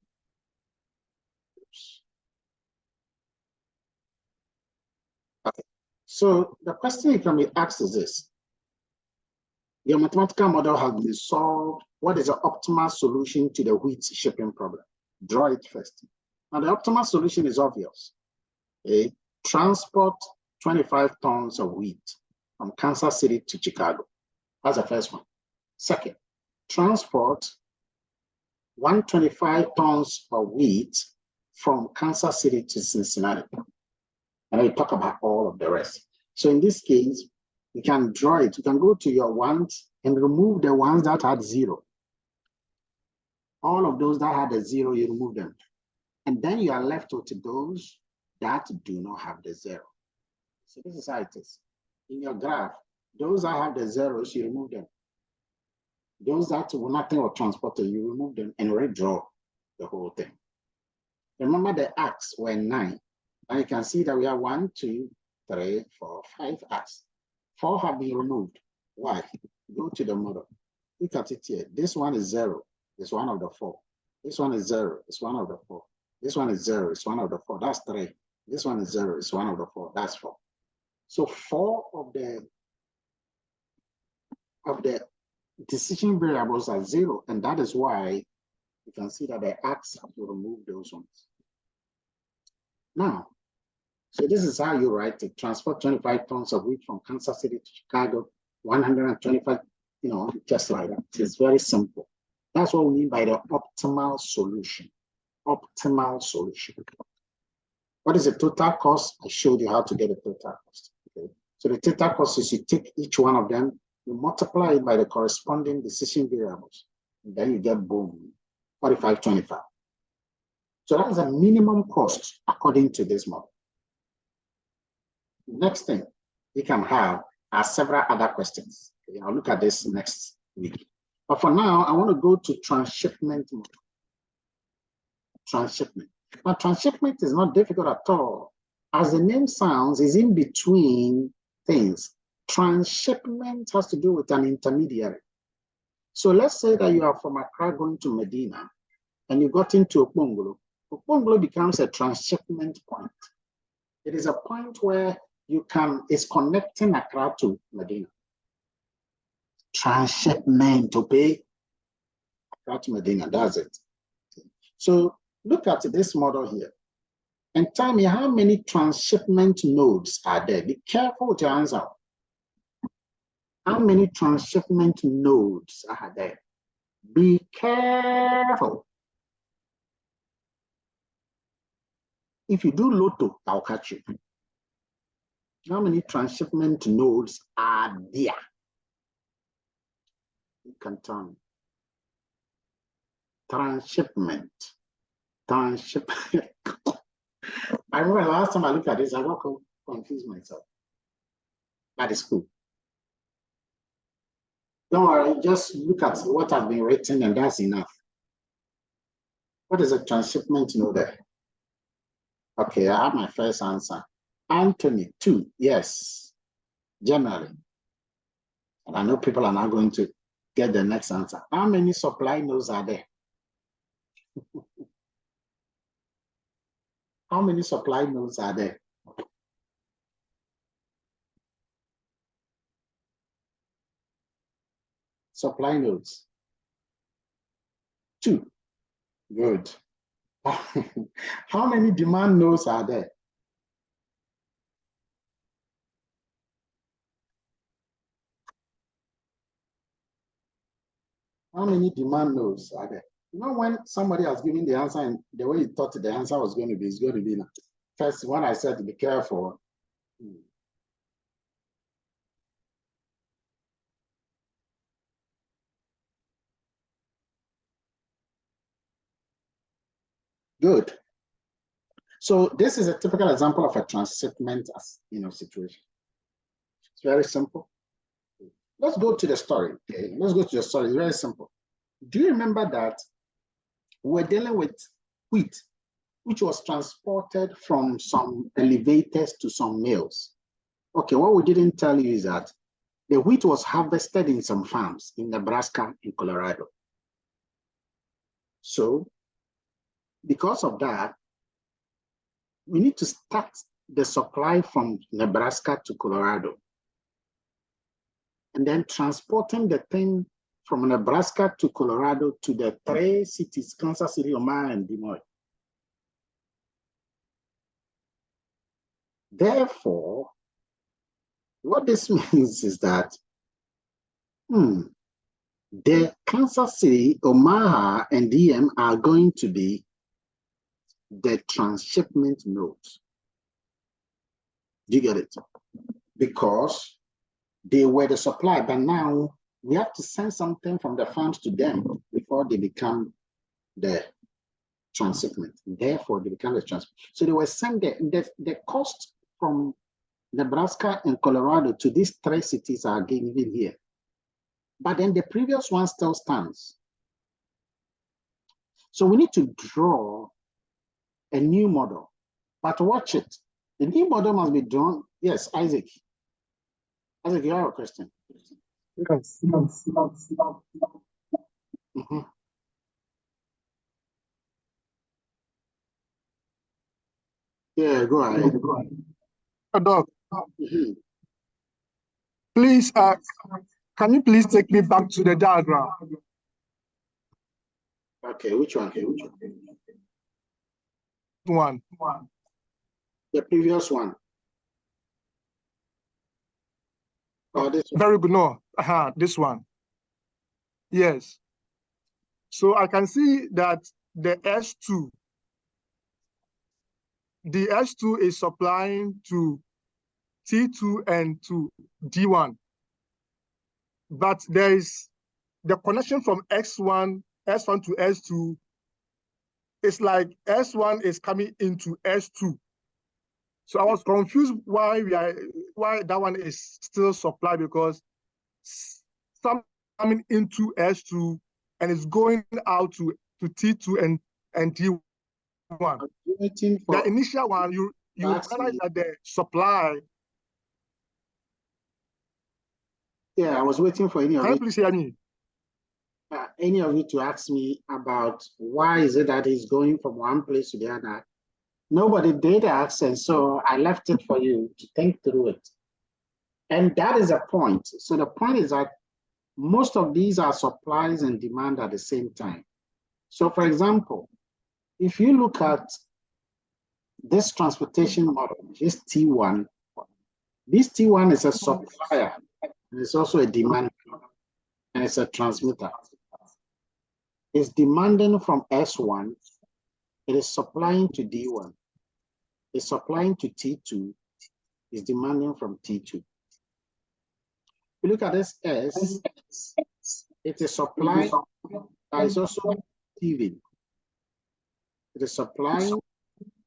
Okay. So the question you can be asked is this. Your mathematical model has been solved. What is the optimal solution to the wheat shipping problem? Draw it first. Now the optimal solution is obvious. Okay. Transport 25 tons of wheat from Kansas City to Chicago. That's the first one. Second, transport 125 tons of wheat from Kansas City to Cincinnati. And we talk about all of the rest. So in this case, you can draw it. You can go to your ones and remove the ones that had 0. All of those that had a 0, you remove them. And then you are left with those that do not have the 0. So this is how it is. In your graph, those that have the 0s, you remove them. Those that will nothing or transported, you remove them and redraw the whole thing. Remember the arcs were 9. Now you can see that we have 1, 2, 3, 4, 5 arcs. 4 have been removed. Why? Go to the model. Look at it here. This one is 0. It's one of the 4. This one is 0. It's one of the 4. This one is 0. It's one of the 4. That's 3. This one is 0. It's one of the 4. That's 4. So 4 of the decision variables are 0, and that is why you can see that the X have to remove those ones. Now, so this is how you write it. Transport 25 tons of wheat from Kansas City to Chicago, 125, just like that. It's very simple. That's what we mean by the optimal solution. Optimal solution. What is the total cost? I showed you how to get the total cost. Okay. So the total cost is you take each one of them, you multiply it by the corresponding decision variables, and then you get boom, 45.25. So that is a minimum cost according to this model. Next thing we can have are several other questions. Okay, I'll look at this next week. But for now, I want to go to transshipment model. Transshipment. Now, transshipment is not difficult at all. As the name sounds, is in between things. Transshipment has to do with an intermediary. So let's say that you are from Accra going to Medina, and you got into Okpongolo. Okpongolo becomes a transshipment point. It is a point where it's connecting Accra to Medina. Transshipment to pay Accra to Medina, that's it. So look at this model here and tell me how many transshipment nodes are there. Be careful with your answer. How many transshipment nodes are there? Be careful. If you do Lotto, I'll catch you. How many transshipment nodes are there? You can tell me. Transshipment. Transshipment. I remember last time I looked at this, I got confused myself. That is cool. Don't worry, just look at what has been written and that's enough. What is a transshipment node there? Okay, I have my first answer. Anthony, 2, yes, generally. And I know people are now going to get the next answer. How many supply nodes are there? How many supply nodes are there? Supply nodes. 2. Good. How many demand nodes are there? How many demand nodes are there? You know, when somebody has given the answer and the way you thought the answer was going to be, it's going to be now. First, when I said to be careful. Good. So this is a typical example of a transshipment, situation. It's very simple. Let's go to the story. Okay? Let's go to the story. It's very simple. Do you remember that we're dealing with wheat, which was transported from some elevators to some mills? Okay, what we didn't tell you is that the wheat was harvested in some farms in Nebraska and Colorado. So because of that, we need to start the supply from Nebraska to Colorado. And then transporting the thing from Nebraska to Colorado to the 3 cities, Kansas City, Omaha, and Des Moines. Therefore, what this means is that the Kansas City, Omaha, and DM are going to be the transshipment nodes. Do you get it? Because they were the supply, but now we have to send something from the farms to them before they become the transshipment. Therefore, they become the transshipment. So they were sending the cost from Nebraska and Colorado to these 3 cities are given here. But then the previous one still stands. So we need to draw a new model. But watch it. The new model must be drawn. Yes, Isaac. Isaac, you have a question. Yes. Mm-hmm. Yeah, go ahead. Doc, please, can you please take me back to the diagram? Okay, which one? One. The previous one. Oh, this one. Very good. No, this one. Yes. So I can see that the S2, the S2 is supplying to T2 and to D1. But there is the connection from S1 to S2. It's like S1 is coming into S2. So I was confused why that one is still supplied, because some coming into S2 and it's going out to T2 and D1. The initial one, you realize that the supply. Yeah, I was waiting for any of you. Can you please hear me? Any of you to ask me about why is it that it's going from one place to the other. Nobody did ask, and so I left it for you to think through it. And that is a point. So the point is that most of these are supplies and demand at the same time. So for example, if you look at this transportation model, this T1, this T1 is a supplier, and it's also a demand, and it's a transmitter. It's demanding from S1, it is supplying to D1. It's supplying to T2, it's demanding from T2. If you look at this S, it is supplying, but it's also receiving. It is supplying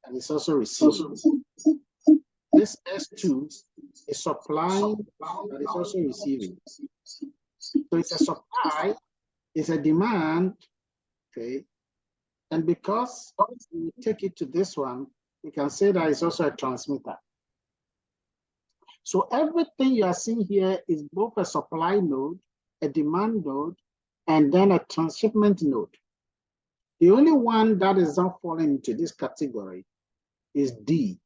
and it's also receiving. This S2 is supplying, but it's also receiving. So it's a supply, it's a demand, okay? And because we take it to this one, we can say that it's also a transmitter. So everything you are seeing here is both a supply node, a demand node, and then a transshipment node. The only one that is not falling into this category is D.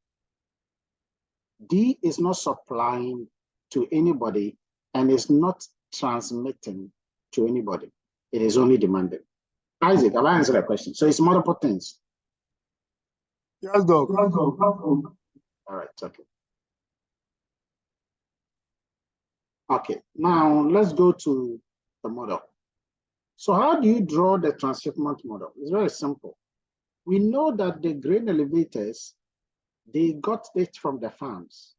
D is not supplying to anybody and is not transmitting to anybody. It is only demanding. Isaac, have I answered that question? So it's multiple things. Yes, Doc. All right, okay. Okay, now let's go to the model. So how do you draw the transshipment model? It's very simple. We know that the grain elevators, they got it from the farms.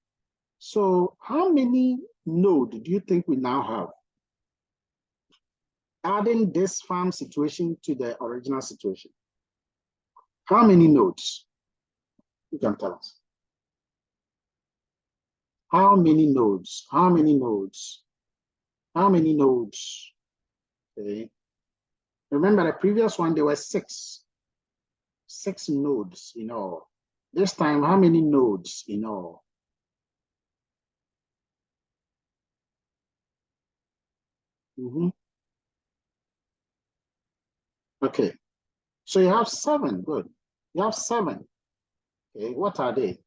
So how many nodes do you think we now have? Adding this farm situation to the original situation. How many nodes? You can tell us. How many nodes? How many nodes? How many nodes? Okay. Remember the previous one, there were six nodes in all. This time, how many nodes in all? Okay, so you have 7, good. You have 7. Okay, what are they?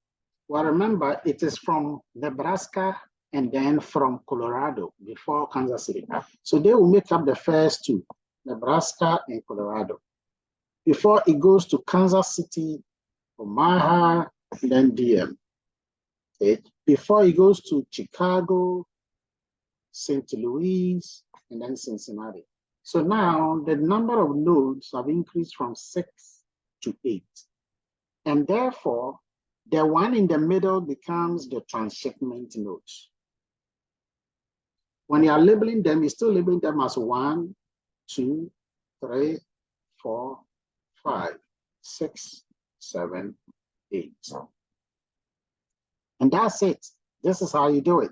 Well, remember, it is from Nebraska and then from Colorado before Kansas City. So they will make up the first 2, Nebraska and Colorado. Before it goes to Kansas City, Omaha, and then DM. Okay, before it goes to Chicago, St. Louis, and then Cincinnati. So now the number of nodes have increased from 6 to 8. And therefore, the one in the middle becomes the transshipment nodes. When you are labeling them, you're still labeling them as 1, 2, 3, 4, 5, 6, 7, 8. And that's it. This is how you do it.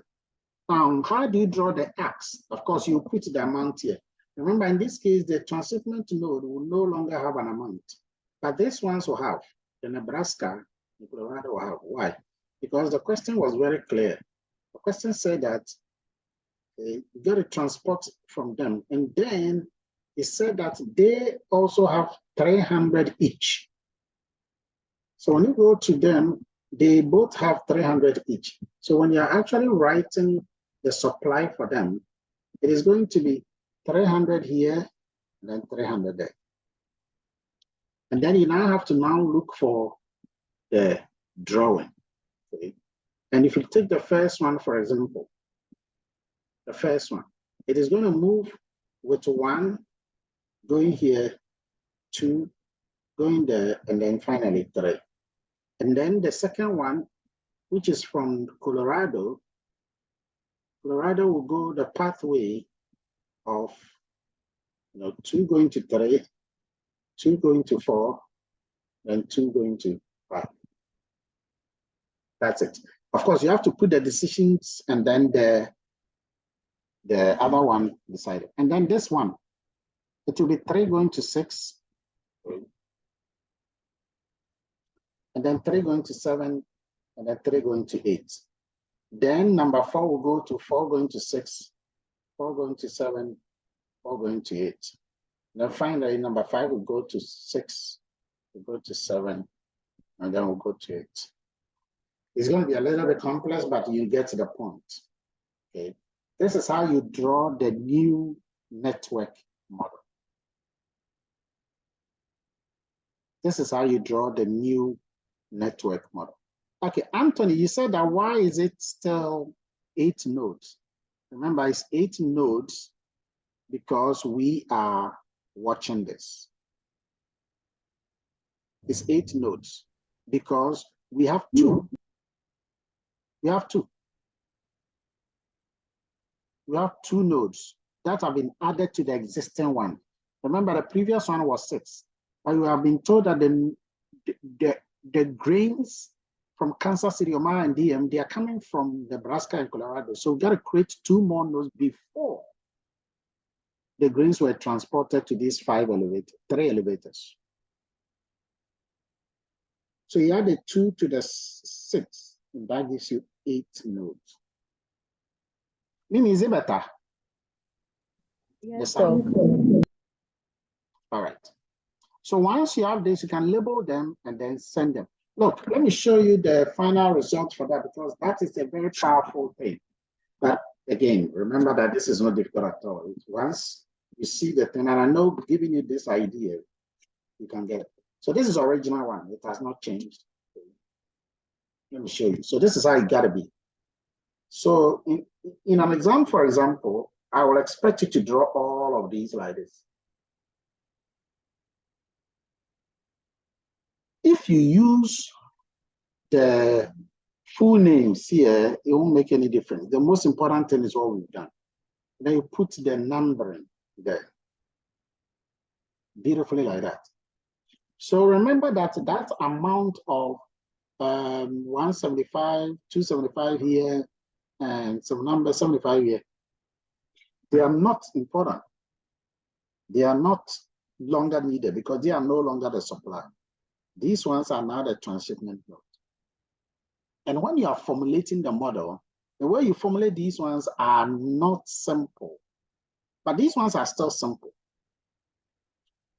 Now, how do you draw the X? Of course, you put the amount here. Remember, in this case, the transshipment node will no longer have an amount, but these ones will have. The Nebraska, the Colorado will have. Why? Because the question was very clear. The question said that you got to transport from them, and then it said that they also have 300 each. So when you go to them, they both have 300 each. So when you're actually writing the supply for them, it is going to be 300 here and then 300 there. And then you now have to now look for the drawing. Okay? And if you take the first one, for example, the first one, it is going to move with 1 going here, 2 going there, and then finally 3. And then the second one, which is from Colorado will go the pathway of 2 going to 3, 2 going to 4, and 2 going to 5. That's it. Of course, you have to put the decisions and then the other one beside it. And then this one, it will be 3 going to 6, and then 3 going to 7, and then 3 going to 8. Then number 4 will go to 4 going to 6, 4 going to 7, 4 going to 8. Then finally, number 5 will go to 6, will go to 7, and then we'll go to 8. It's going to be a little bit complex, but you get to the point. Okay. This is how you draw the new network model. This is how you draw the new network model. Okay, Anthony, you said that why is it still 8 nodes? Remember, it's 8 nodes because we are watching this. It's 8 nodes because we have 2. We have 2. We have 2 nodes that have been added to the existing one. Remember, the previous one was 6. But you have been told that the grains from Kansas City, Omaha, and DM, they are coming from Nebraska and Colorado. So we've got to create 2 more nodes before the grains were transported to these 3 elevators. So you add a 2 to the 6, and that gives you 8 nodes. Mimi, is it better? Yes, All right. So once you have this, you can label them and then send them. Look, let me show you the final result for that, because that is a very powerful thing. But again, remember that this is not difficult at all. Once you see the thing, and I know giving you this idea, you can get it. So this is original one. It has not changed. Let me show you. So this is how it got to be. So in an exam, for example, I will expect you to draw all of these like this. If you use the full names here, it won't make any difference. The most important thing is what we've done. Then you put the numbering there. Beautifully like that. So remember that that amount of 175, 275 here, and some number 75 here, they are not important. They are not longer needed because they are no longer the supply. These ones are now the transshipment node. And when you are formulating the model, the way you formulate these ones are not simple, but these ones are still simple.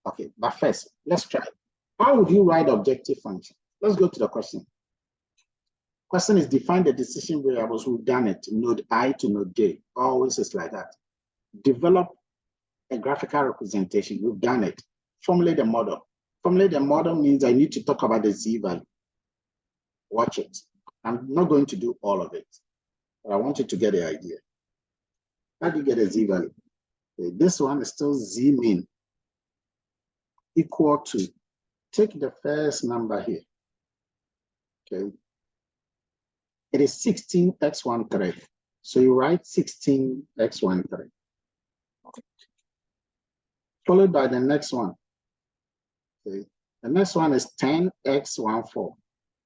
Okay, but first, let's try. How would you write objective function? Let's go to the question. Question is define the decision variables. We've done it, node I to node J. Always is like that. Develop a graphical representation. We've done it. Formulate a model. Formulate a model means I need to talk about the Z value. Watch it. I'm not going to do all of it, but I want you to get the idea. How do you get a Z value? Okay, this one is still Z min equal to, take the first number here. Okay. It is 16x13. So you write 16x13. Followed by the next one. Okay. The next one is 10x14.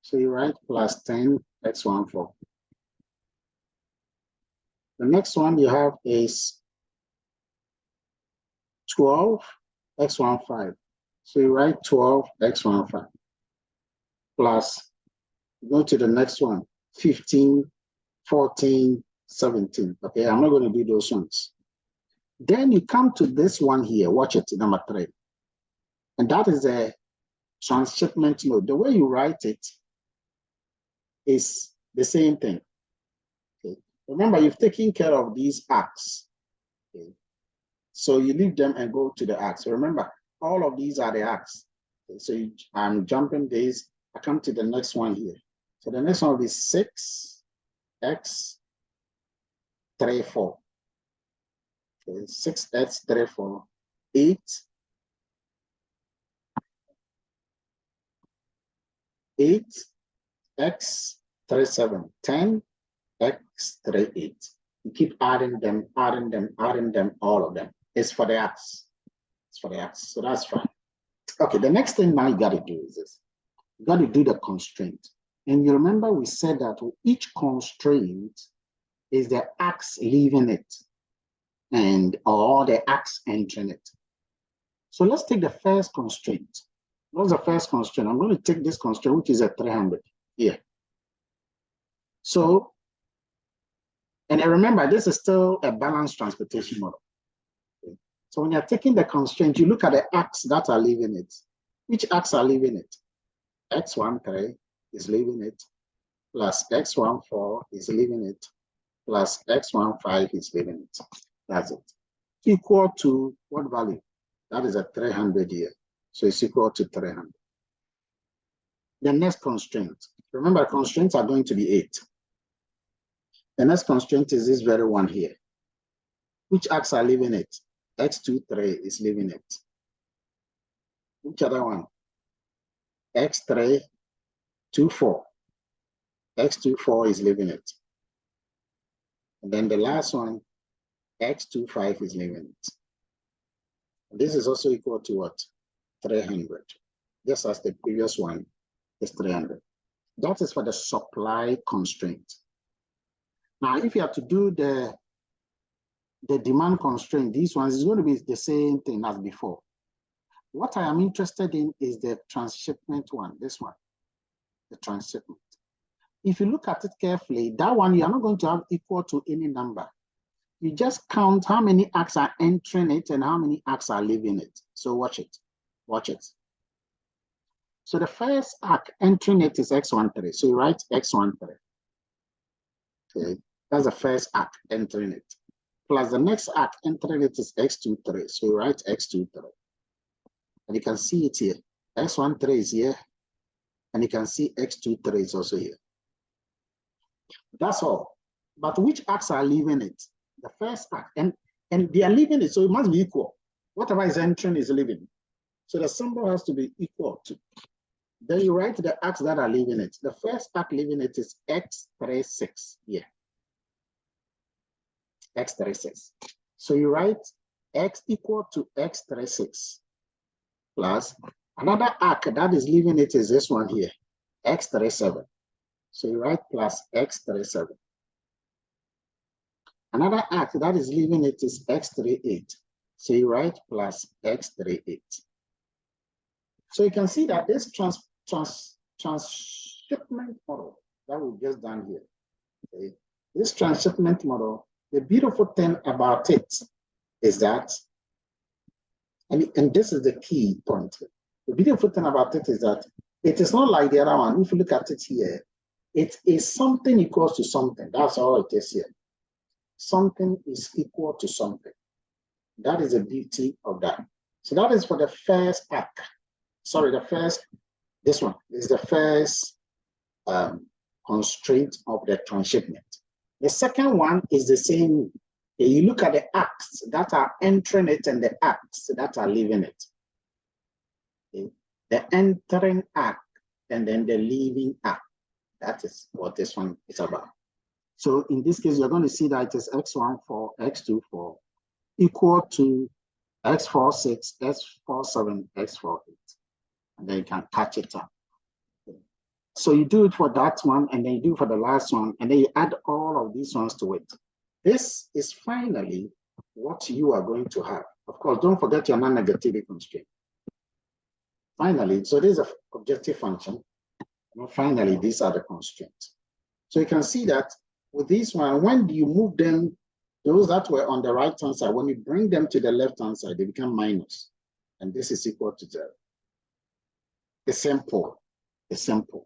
So you write plus 10x14. The next one you have is 12x15. So you write 12x15. Plus, go to the next one, 15, 14, 17. Okay, I'm not going to do those ones. Then you come to this one here, watch it, number 3. And that is a transshipment node. The way you write it, is the same thing. Okay. Remember, you've taken care of these arcs. Okay. So you leave them and go to the arcs. So remember, all of these are the arcs. Okay. So I'm jumping this. I come to the next one here. So the next one will be 6x34. Okay. 6x34, 8x37, 10x38. You keep adding them, all of them. It's for the arcs. It's for the arcs. So that's fine. Okay, the next thing now you got to do is this. You got to do the constraint. And you remember we said that each constraint is the arcs leaving it or the arcs entering it. So let's take the first constraint. What's the first constraint? I'm going to take this constraint, which is a 300 here. So, and remember, this is still a balanced transportation model. Okay. So when you're taking the constraint, you look at the arcs that are leaving it. Which arcs are leaving it? X13 is leaving it, plus X14 is leaving it, plus X15 is leaving it. That's it. Equal to what value? That is a 300 here. So it's equal to 300. The next constraint. Remember, constraints are going to be 8. The next constraint is this very one here. Which arcs are leaving it? X23 is leaving it. Which other one? X324. X24 is leaving it. And then the last one, X25 is leaving it. And this is also equal to what? 300. Just as the previous one is 300. That is for the supply constraint. Now, if you have to do the demand constraint, these ones is going to be the same thing as before. What I am interested in is the transshipment one, this one, the transshipment. If you look at it carefully, that one you are not going to have equal to any number. You just count how many arcs are entering it and how many arcs are leaving it. So watch it, watch it. So the first arc entering it is X13. So you write X13. Okay, that's the first arc entering it. Plus the next arc entering it is X23. So you write X23. And you can see it here. X13 is here. And you can see X23 is also here. That's all. But which arcs are leaving it? The first arc. And they are leaving it, so it must be equal. Whatever is entering is leaving. So the symbol has to be equal to. Then you write the arcs that are leaving it. The first arc leaving it is X36 here. X36. So you write X equal to X36 plus another arc that is leaving it is this one here, X37. So you write plus X37. Another arc that is leaving it is X38. So you write plus X38. So you can see that this transshipment model that we've just done here, okay, this transshipment model, the beautiful thing about it is that, and this is the key point, the beautiful thing about it is that it is not like the other one. If you look at it here, it is something equals to something. That's all it is here. Something is equal to something. That is the beauty of that. So that is for the first arc. Sorry, this one is the first constraint of the transshipment. The second one is the same. You look at the arcs that are entering it and the arcs that are leaving it. Okay. The entering arc and then the leaving arc. That is what this one is about. So in this case, you're going to see that it is X14, X24 equal to X46, X47, X48. And then you can catch it up. Okay. So you do it for that one, and then you do it for the last one, and then you add all of these ones to it. This is finally what you are going to have. Of course, don't forget your non-negativity constraint. Finally, so this is an objective function. And finally, these are the constraints. So you can see that with this one, when you move them, those that were on the right-hand side, when you bring them to the left-hand side, they become minus. And this is equal to 0. It's simple. It's simple.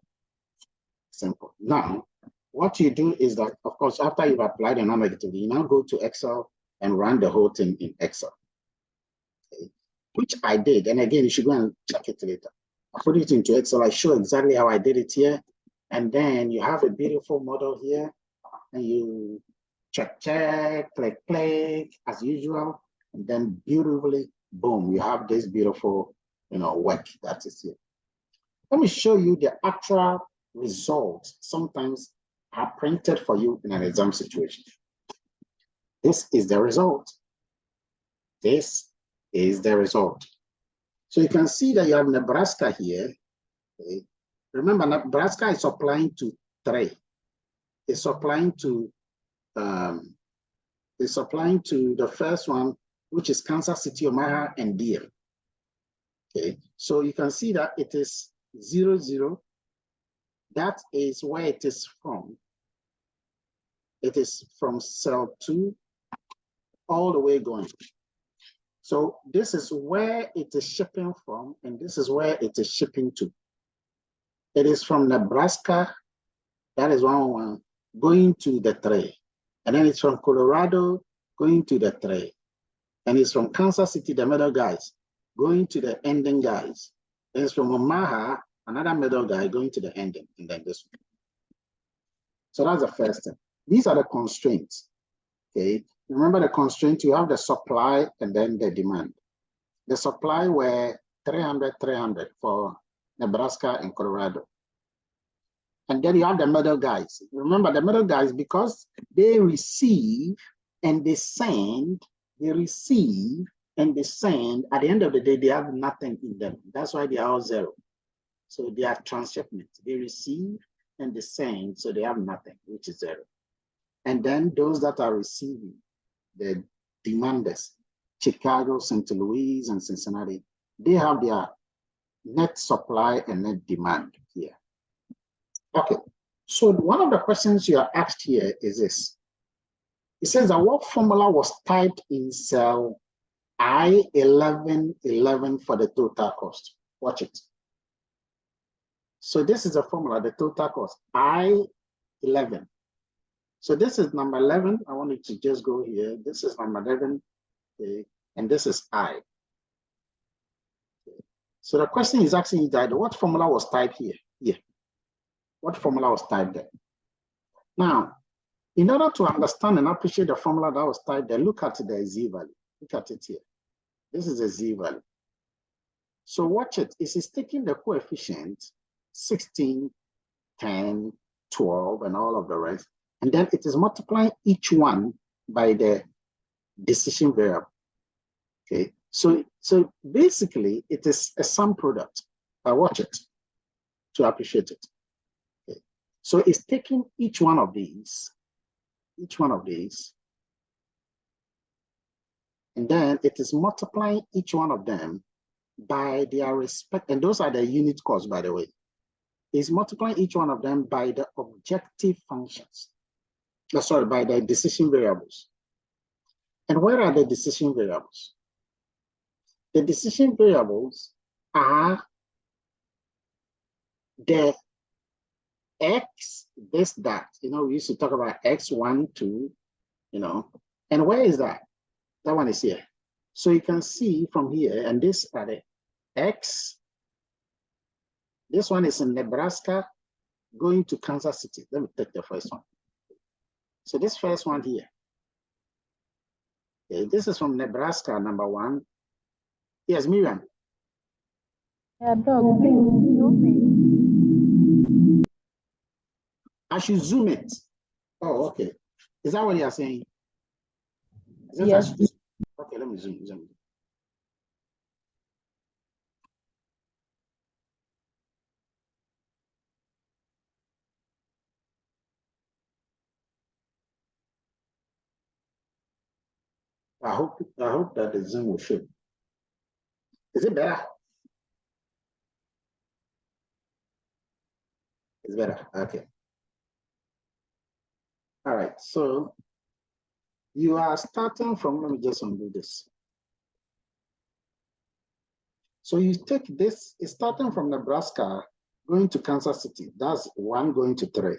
Simple. Now, what you do is that, of course, after you've applied the non-negativity, you now go to Excel and run the whole thing in Excel. Okay. Which I did. And again, you should go and check it later. I put it into Excel. I show exactly how I did it here. And then you have a beautiful model here. And you check, click, click, as usual. And then beautifully, boom, you have this beautiful, work that is here. Let me show you the actual results sometimes are printed for you in an exam situation. This is the result. This is the result. So you can see that you have Nebraska here. Okay. Remember, Nebraska is applying to 3. It's applying to the first one, which is Kansas City, Omaha, and Deer. Okay, so you can see that it is 0, 0. That is where it is from. It is from cell 2 all the way going. So this is where it is shipping from, and this is where it is shipping to. It is from Nebraska, that is 101, going to the 3. And then it's from Colorado going to the 3. And it's from Kansas City, the middle guys, going to the ending guys. And it's from Omaha, another middle guy going to the ending, and then this one. So that's the first thing. These are the constraints. Okay. Remember the constraint, you have the supply and then the demand. The supply were 300, 300 for Nebraska and Colorado. And then you have the middle guys. Remember the middle guys, because they receive and they send, they receive and they send, at the end of the day, they have nothing in them. That's why they are all 0. So they are transshipment. They receive and they send, so they have nothing, which is 0. And then those that are receiving, the demanders, Chicago, St. Louis, and Cincinnati, they have their net supply and net demand here. Okay, so one of the questions you are asked here is this. It says that what formula was typed in cell I1111 for the total cost? Watch it. So this is the formula, the total cost, I11. So this is number 11. I want you to just go here. This is number 11, okay, and this is I. Okay. So the question is asking you that what formula was typed here? Here. What formula was typed there? Now, in order to understand and appreciate the formula that was typed there, look at the Z value. Look at it here. This is a Z value. So watch it. It is taking the coefficient 16, 10, 12, and all of the rest. And then it is multiplying each one by the decision variable. Okay, so basically it is a sum product. Watch it to appreciate it. Okay, so it's taking each one of these, and then it is multiplying each one of them by their respect, and those are the unit costs, by the way. It's multiplying each one of them by the objective functions. Sorry, by the decision variables. And where are the decision variables? The decision variables are the X, this, that. We used to talk about X, 1, 2, and where is that? That one is here. So you can see from here, and this are the X. This one is in Nebraska going to Kansas City. Let me take the first one. So this first one here, okay, this is from Nebraska, number 1. Yes, Miriam. Yeah, dog, please zoom in. I should zoom it. Oh, okay. Is that what you are saying? Yes. Okay, let me zoom. I hope that the zoom will show. Is it better? It's better. Okay. All right. So you are starting from, let me just undo this. So you take this, it's starting from Nebraska going to Kansas City. That's 1 going to 3.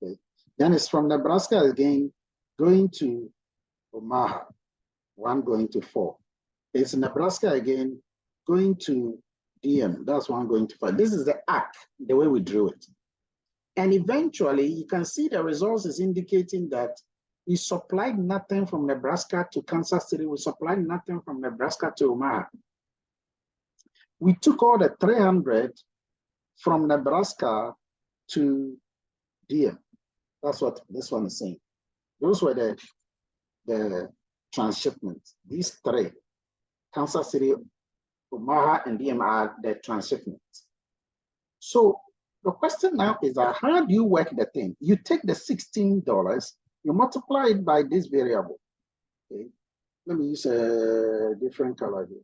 Okay. Then it's from Nebraska again, going to Omaha, 1 going to 4. It's Nebraska again, going to DM, that's 1 going to 5. This is the arc, the way we drew it. And eventually, you can see the results is indicating that we supplied nothing from Nebraska to Kansas City. We supplied nothing from Nebraska to Omaha. We took all the 300 from Nebraska to DM. That's what this one is saying. Those were the transshipment. These 3, Kansas City, Omaha, and DM are the transshipment. So the question now is that how do you work the thing? You take the $16, you multiply it by this variable. Okay. Let me use a different color here.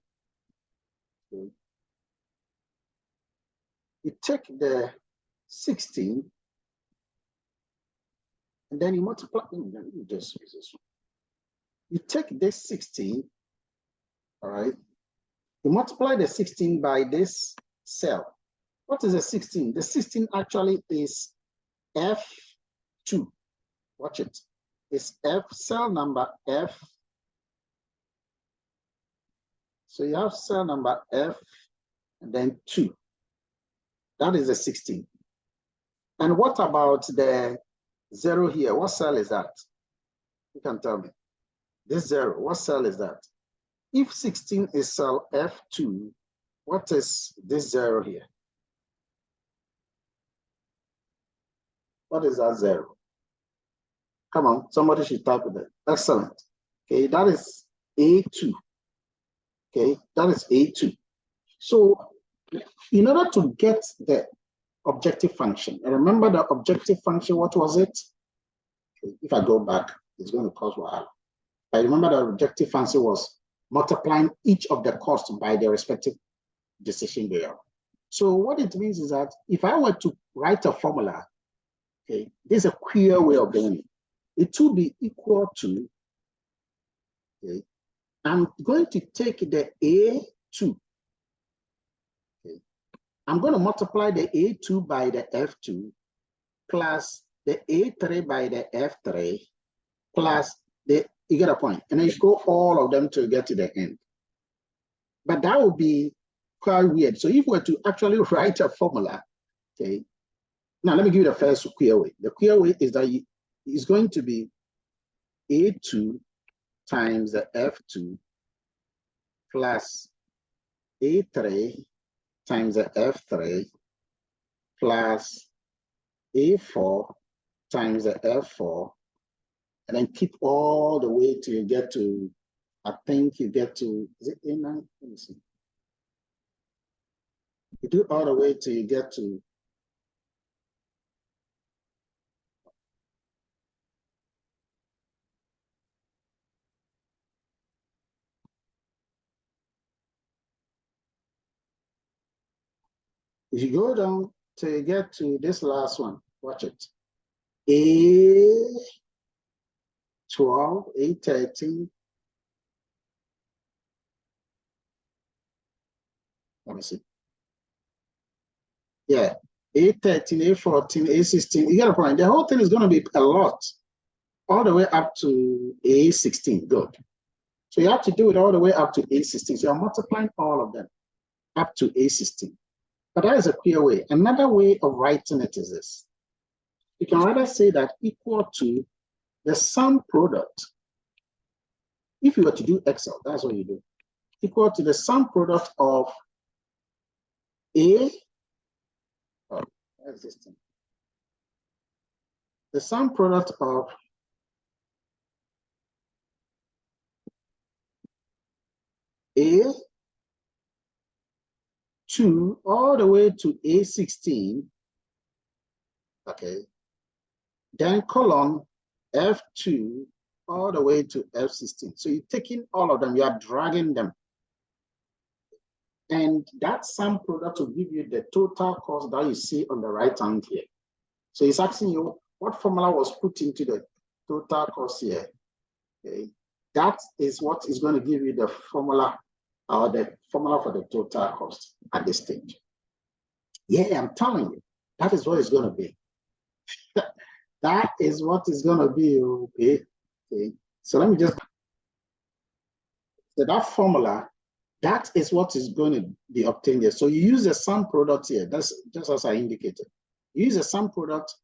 Okay. You take the 16 and then you multiply. Let me just use this one. You take this 16, all right? You multiply the 16 by this cell. What is the 16? The 16 actually is F2. Watch it. It's F, cell number F. So you have cell number F and then 2. That is the 16. And what about the 0 here? What cell is that? You can tell me. This 0, what cell is that? If 16 is cell F2, what is this 0 here? What is that 0? Come on, somebody should type it. Excellent. Okay, that is A2. Okay, that is A2. So in order to get the objective function, and remember the objective function, what was it? Okay, if I go back, it's going to cause while. I remember the objective function was multiplying each of the costs by the respective decision variable. So what it means is that if I were to write a formula, okay, this is a queer way of doing it. It will be equal to, okay, I'm going to take the A2. Okay, I'm going to multiply the A2 by the F2 plus the A3 by the F3 plus the, you get a point, and then you go all of them to get to the end. But that would be quite weird. So if we were to actually write a formula, okay, now let me give you the first queer way. The queer way is that it's going to be A2 times the F2 plus A3 times the F3 plus A4 times the F4, and then keep all the way till you get to, I think you get to, is it A9? Let me see. You do all the way till you get to, if you go down till you get to this last one, watch it. A12, A13. Let me see. Yeah, A13, A14, A16. You get a point. The whole thing is going to be a lot, all the way up to A16. Good. So you have to do it all the way up to A16. So you're multiplying all of them up to A16. But that is a clear way. Another way of writing it is this. You can rather say that equal to the sum product. If you were to do Excel, that's what you do. Equal to the sum product of A, existing. The sum product of A2 all the way to A16, okay, then colon F2 all the way to F16. So you're taking all of them, you are dragging them. And that sum product will give you the total cost that you see on the right hand here. So it's asking you what formula was put into the total cost here. Okay, that is what is going to give you the formula or the formula for the total cost at this stage. Yeah, I'm telling you, that is what it's going to be. That is what it's going to be. Okay. Okay. So let me just, so that formula, that is what is going to be obtained here. So you use the sum product here. That's just as I indicated. You use the sum product.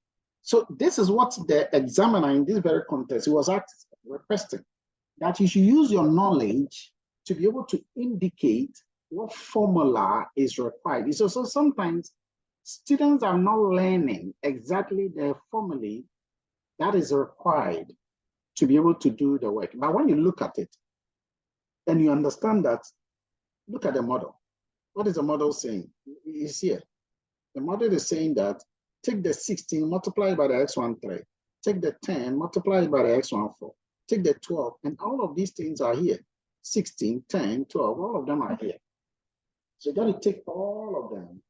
So this is what the examiner in this very context, he was requesting, that you should use your knowledge to be able to indicate what formula is required. So sometimes students are not learning exactly the formula that is required to be able to do the work. But when you look at it and you understand that, look at the model. What is the model saying? It's here. The model is saying that take the 16, multiply by the x13. Take the 10, multiply by the x14. Take the 12, and all of these things are here. 16, 10, 12, all of them are here. So you got to take all of them,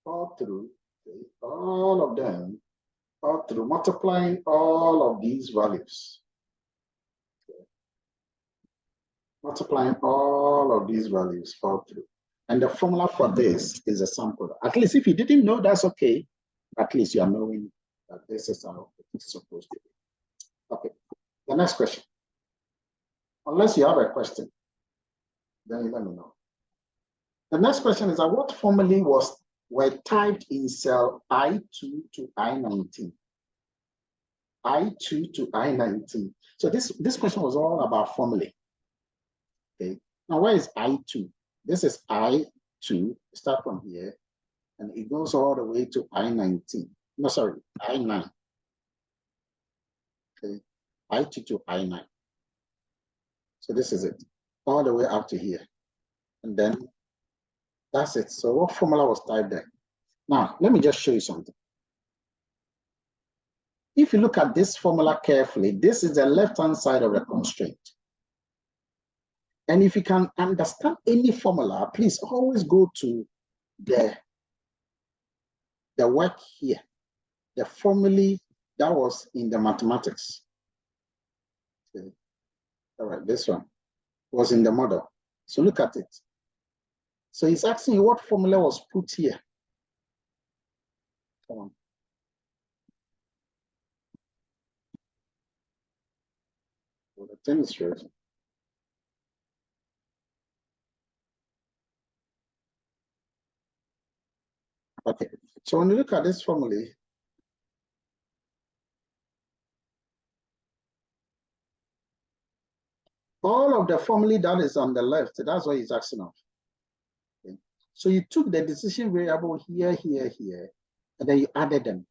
all through, okay, all of them, all through, multiplying all of these values. Okay. Multiplying all of these values all through. And the formula for this is a sum product. At least if you didn't know, that's okay. At least you are knowing that this is how it's supposed to be. Okay, the next question. Unless you have a question, then you let me know. The next question is that what formulae were typed in cell I2 to I19? I2 to I19. So this question was all about formulae. Okay. Now where is I2? This is I2. Start from here, and it goes all the way to I19. No, sorry, I9. Okay, I2 to I9. So this is it, all the way up to here. And then that's it. So what formula was typed there? Now, let me just show you something. If you look at this formula carefully, this is the left-hand side of the constraint. And if you can understand any formula, please always go to the work here, the formulae that was in the mathematics. Okay. All right, this one was in the model. So look at it. So he's asking you what formula was put here. Come on. Well, the thing is right. Okay, so when you look at this formula, all of the formula that is on the left, that's what he's asking of. Okay. So you took the decision variable here, here, here, and then you added them.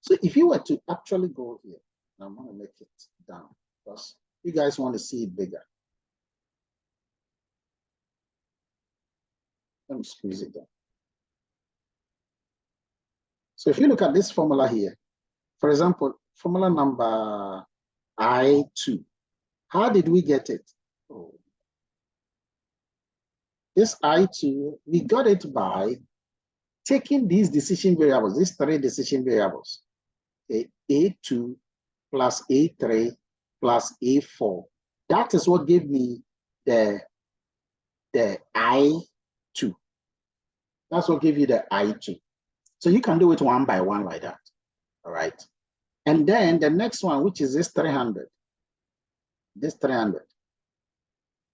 So if you were to actually go here, I'm going to make it down because you guys want to see it bigger. Let me squeeze it down. So if you look at this formula here, for example, formula number I2, how did we get it? Oh. This I2, we got it by taking these decision variables, these three decision variables, okay, A2 plus A3 plus A4. That is what gave me the I2. That's what gave you the I2. So you can do it one by one like that, all right? And then the next one, which is this 300, this 300.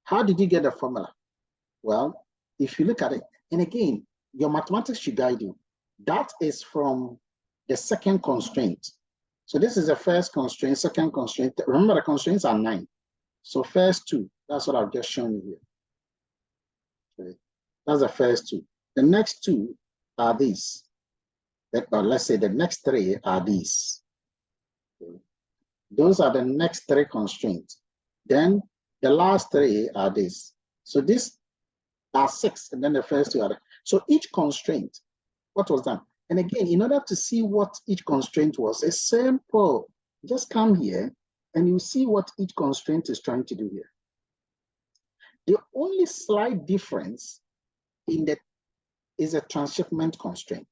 How did you get the formula? Well, if you look at it, and again, your mathematics should guide you. That is from the second constraint. So this is the first constraint, second constraint. Remember the constraints are 9. So first 2, that's what I've just shown you here. Okay. That's the first 2. The next 2 are these. Or let's say the next 3 are these. Okay. Those are the next 3 constraints. Then the last 3 are these. So these are 6, and then the first 2 are there. So each constraint, what was done? And again, in order to see what each constraint was, it's simple. Just come here and you see what each constraint is trying to do here. The only slight difference in that is a transshipment constraint.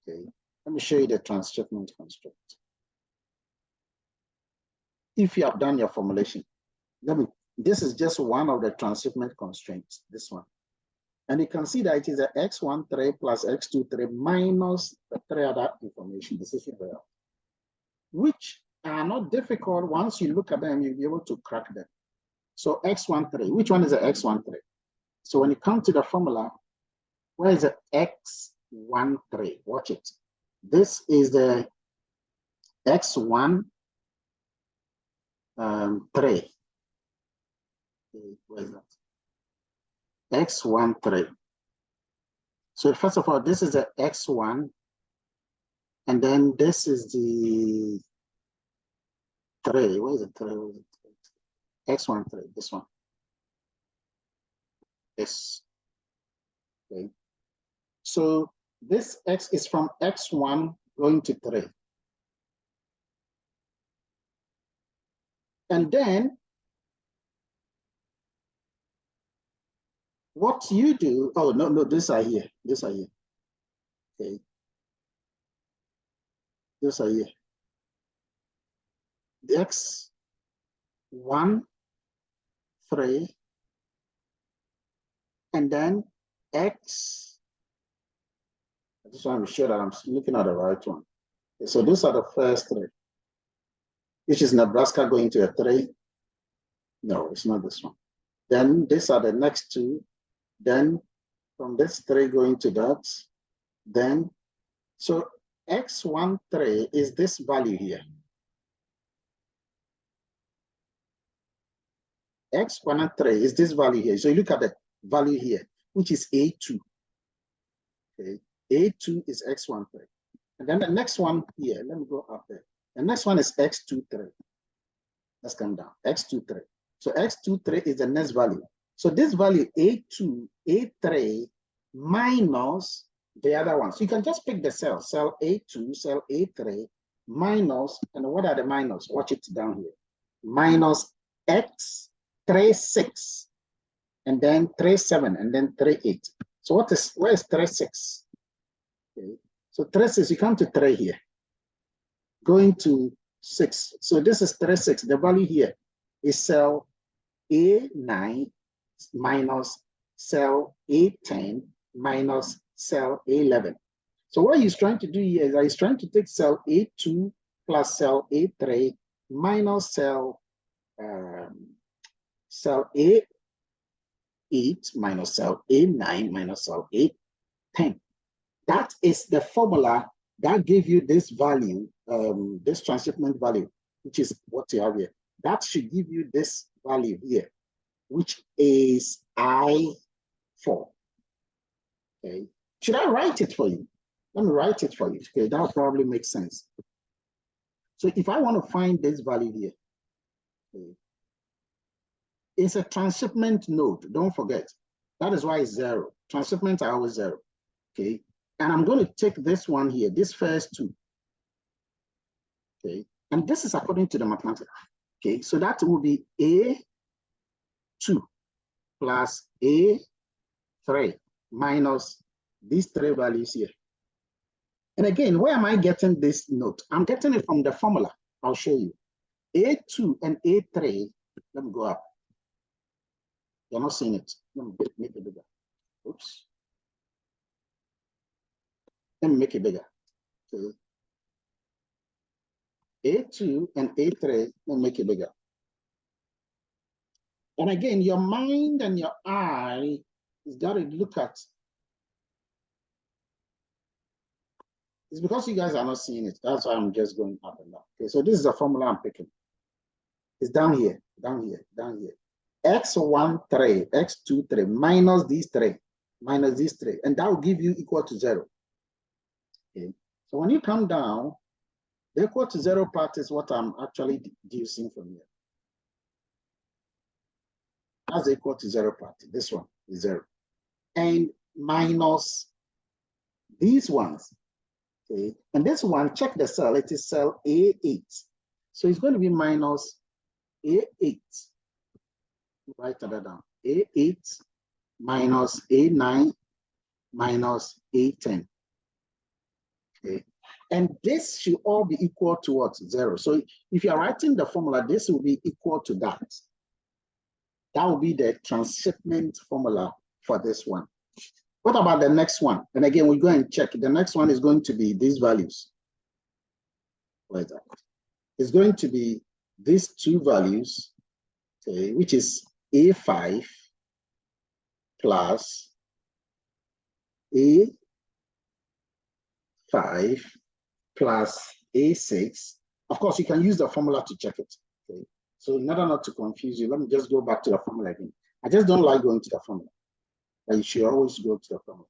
Okay, let me show you the transshipment constraint. If you have done your formulation, this is just one of the transshipment constraints, this one. And you can see that it is a x13 plus x23 minus the three other information, decision variable, which are not difficult. Once you look at them, you'll be able to crack them. So x13, which one is the x13? So when you come to the formula, where is the x13? Watch it. This is the x1 3. Where is that? x13. So first of all, this is the x1, and then this is the 3. Where is the 3? x13, this one. This. Okay. So this x is from x1 going to 3. And then what you do, oh, no, these are here. These are here. Okay. These are here. The x1, 3, and then x. I just want to be sure that I'm looking at the right one. Okay, so those are the first 3. Which is Nebraska going to a 3? No, it's not this one. Then these are the next 2. Then from this 3 going to that. Then, so x13 is this value here. x13 is this value here. So you look at the value here, which is A2. Okay, A2 is x13. And then the next one here, let me go up there. The next one is x23. Let's come down, x23. So x23 is the next value. So this value A2, A3 minus the other one. So you can just pick the cell A2, cell A3 minus, and what are the minus? Watch it down here. Minus x36, and then 37, and then 38. So where is 36? Okay. So 36, you come to 3 here. Going to 6. So this is 36. The value here is cell A9 minus cell A10 minus cell A11. So what he's trying to do here is that he's trying to take cell A2 plus cell A3 minus cell A8 minus cell A9 minus cell A10. That is the formula that gives you this value, this transshipment value, which is what you have here. That should give you this value here, which is I4. Okay. Should I write it for you? Let me write it for you. Okay, that probably makes sense. So if I want to find this value here, okay, it's a transshipment node. Don't forget. That is why it's 0. Transshipments are always 0. Okay. And I'm going to take this one here, this first 2. Okay. And this is according to the mathematics. Okay. So that will be A2 plus A3 minus these 3 values here. And again, where am I getting this note? I'm getting it from the formula. I'll show you. A2 and A3, let me go up. You're not seeing it. Let me make it bigger. Oops. Let me make it bigger. Okay. A2 and A3, let me make it bigger. And again, your mind and your eye is got to look at. It's because you guys are not seeing it. That's why I'm just going up and down. Okay, so this is the formula I'm picking. It's down here, down here, down here. x13, x23 minus these 3, minus these 3, and that will give you equal to 0. Okay. So when you come down, the equal to 0 part is what I'm actually deducing from here. That's the equal to 0 part. This one is 0. And minus these ones. Okay. And this one, check the cell. It is cell A8. So it's going to be minus A8. Write that down. A8 minus A9 minus A10. Okay. And this should all be equal to what? 0. So if you're writing the formula, this will be equal to that. That will be the transshipment formula for this one. What about the next one? And again, we go and check. The next one is going to be these values. Where is that? It's going to be these two values, okay, which is A5 plus A5 plus A6. Of course, you can use the formula to check it. Okay. So in order not to confuse you, let me just go back to the formula again. I just don't like going to the formula, but you should always go to the formula.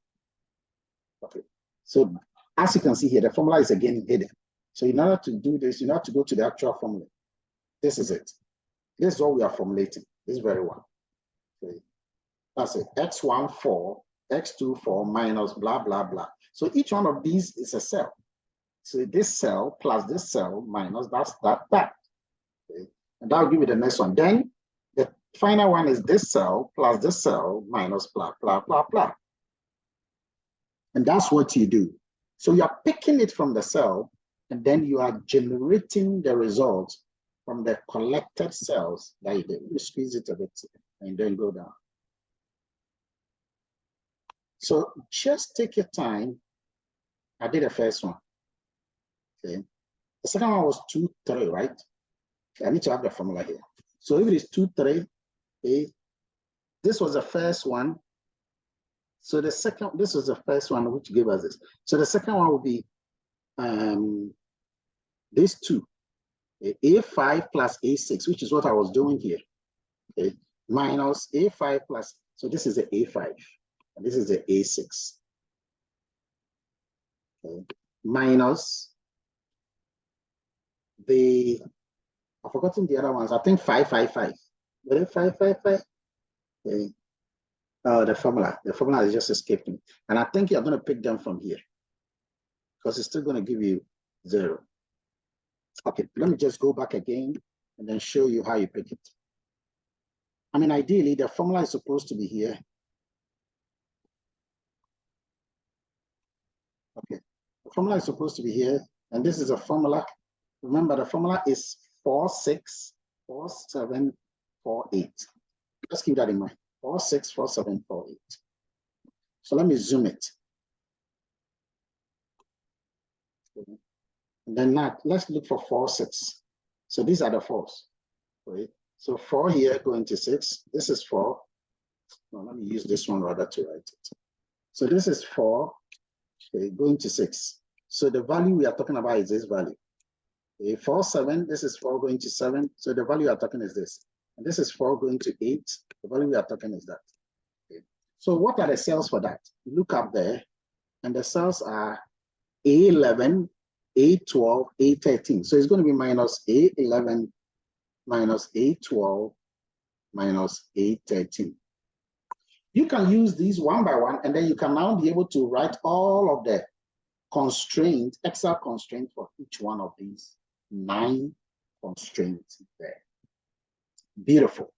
Okay. So as you can see here, the formula is again hidden. So in order to do this, you have to go to the actual formula. This is it. This is what we are formulating. This very one. Okay. That's it. X14, X24 minus blah, blah, blah. So each one of these is a cell. So this cell plus this cell minus that. Okay. And that'll give you the next one. Then the final one is this cell plus this cell minus blah, blah, blah, blah. And that's what you do. So you are picking it from the cell, and then you are generating the result from the collected cells that you did. You squeeze it a bit and then go down. So just take your time. I did the first one. Okay. The second one was 2, 3, right? Okay, I need to have the formula here. So if it is 2, 3, okay, this was the first one. So the second, this was the first one which gave us this. So the second one will be these two, A5 plus A6, which is what I was doing here, okay, minus A5 plus, so this is the A5, and this is the A6, okay, minus the, I've forgotten the other ones, I think 5, 5, 5. What is 5, 5, 5? Okay. The formula is just escaping. And I think you're going to pick them from here because it's still going to give you 0. Okay, let me just go back again and then show you how you pick it. I mean, ideally, the formula is supposed to be here. Okay, the formula is supposed to be here. And this is a formula. Remember, the formula is 4, 6, 4, 7, 4, 8. Let's keep that in mind. 4, 6, 4, 7, 4, 8. So let me zoom it. And then now let's look for 4, 6. So these are the 4s. Right? So 4 here going to 6. This is 4. Well, let me use this one rather to write it. So this is 4, okay, going to 6. So the value we are talking about is this value. Okay, 4, 7, this is 4 going to 7. So the value we are talking is this. And this is 4 going to 8. The value we are talking is that. Okay. So what are the cells for that? Look up there, and the cells are A11, A12, A13. So it's going to be minus A11 minus A12 minus A13. You can use these one by one, and then you can now be able to write all of the constraints, Excel constraints for each one of these 9 constraints there. Beautiful,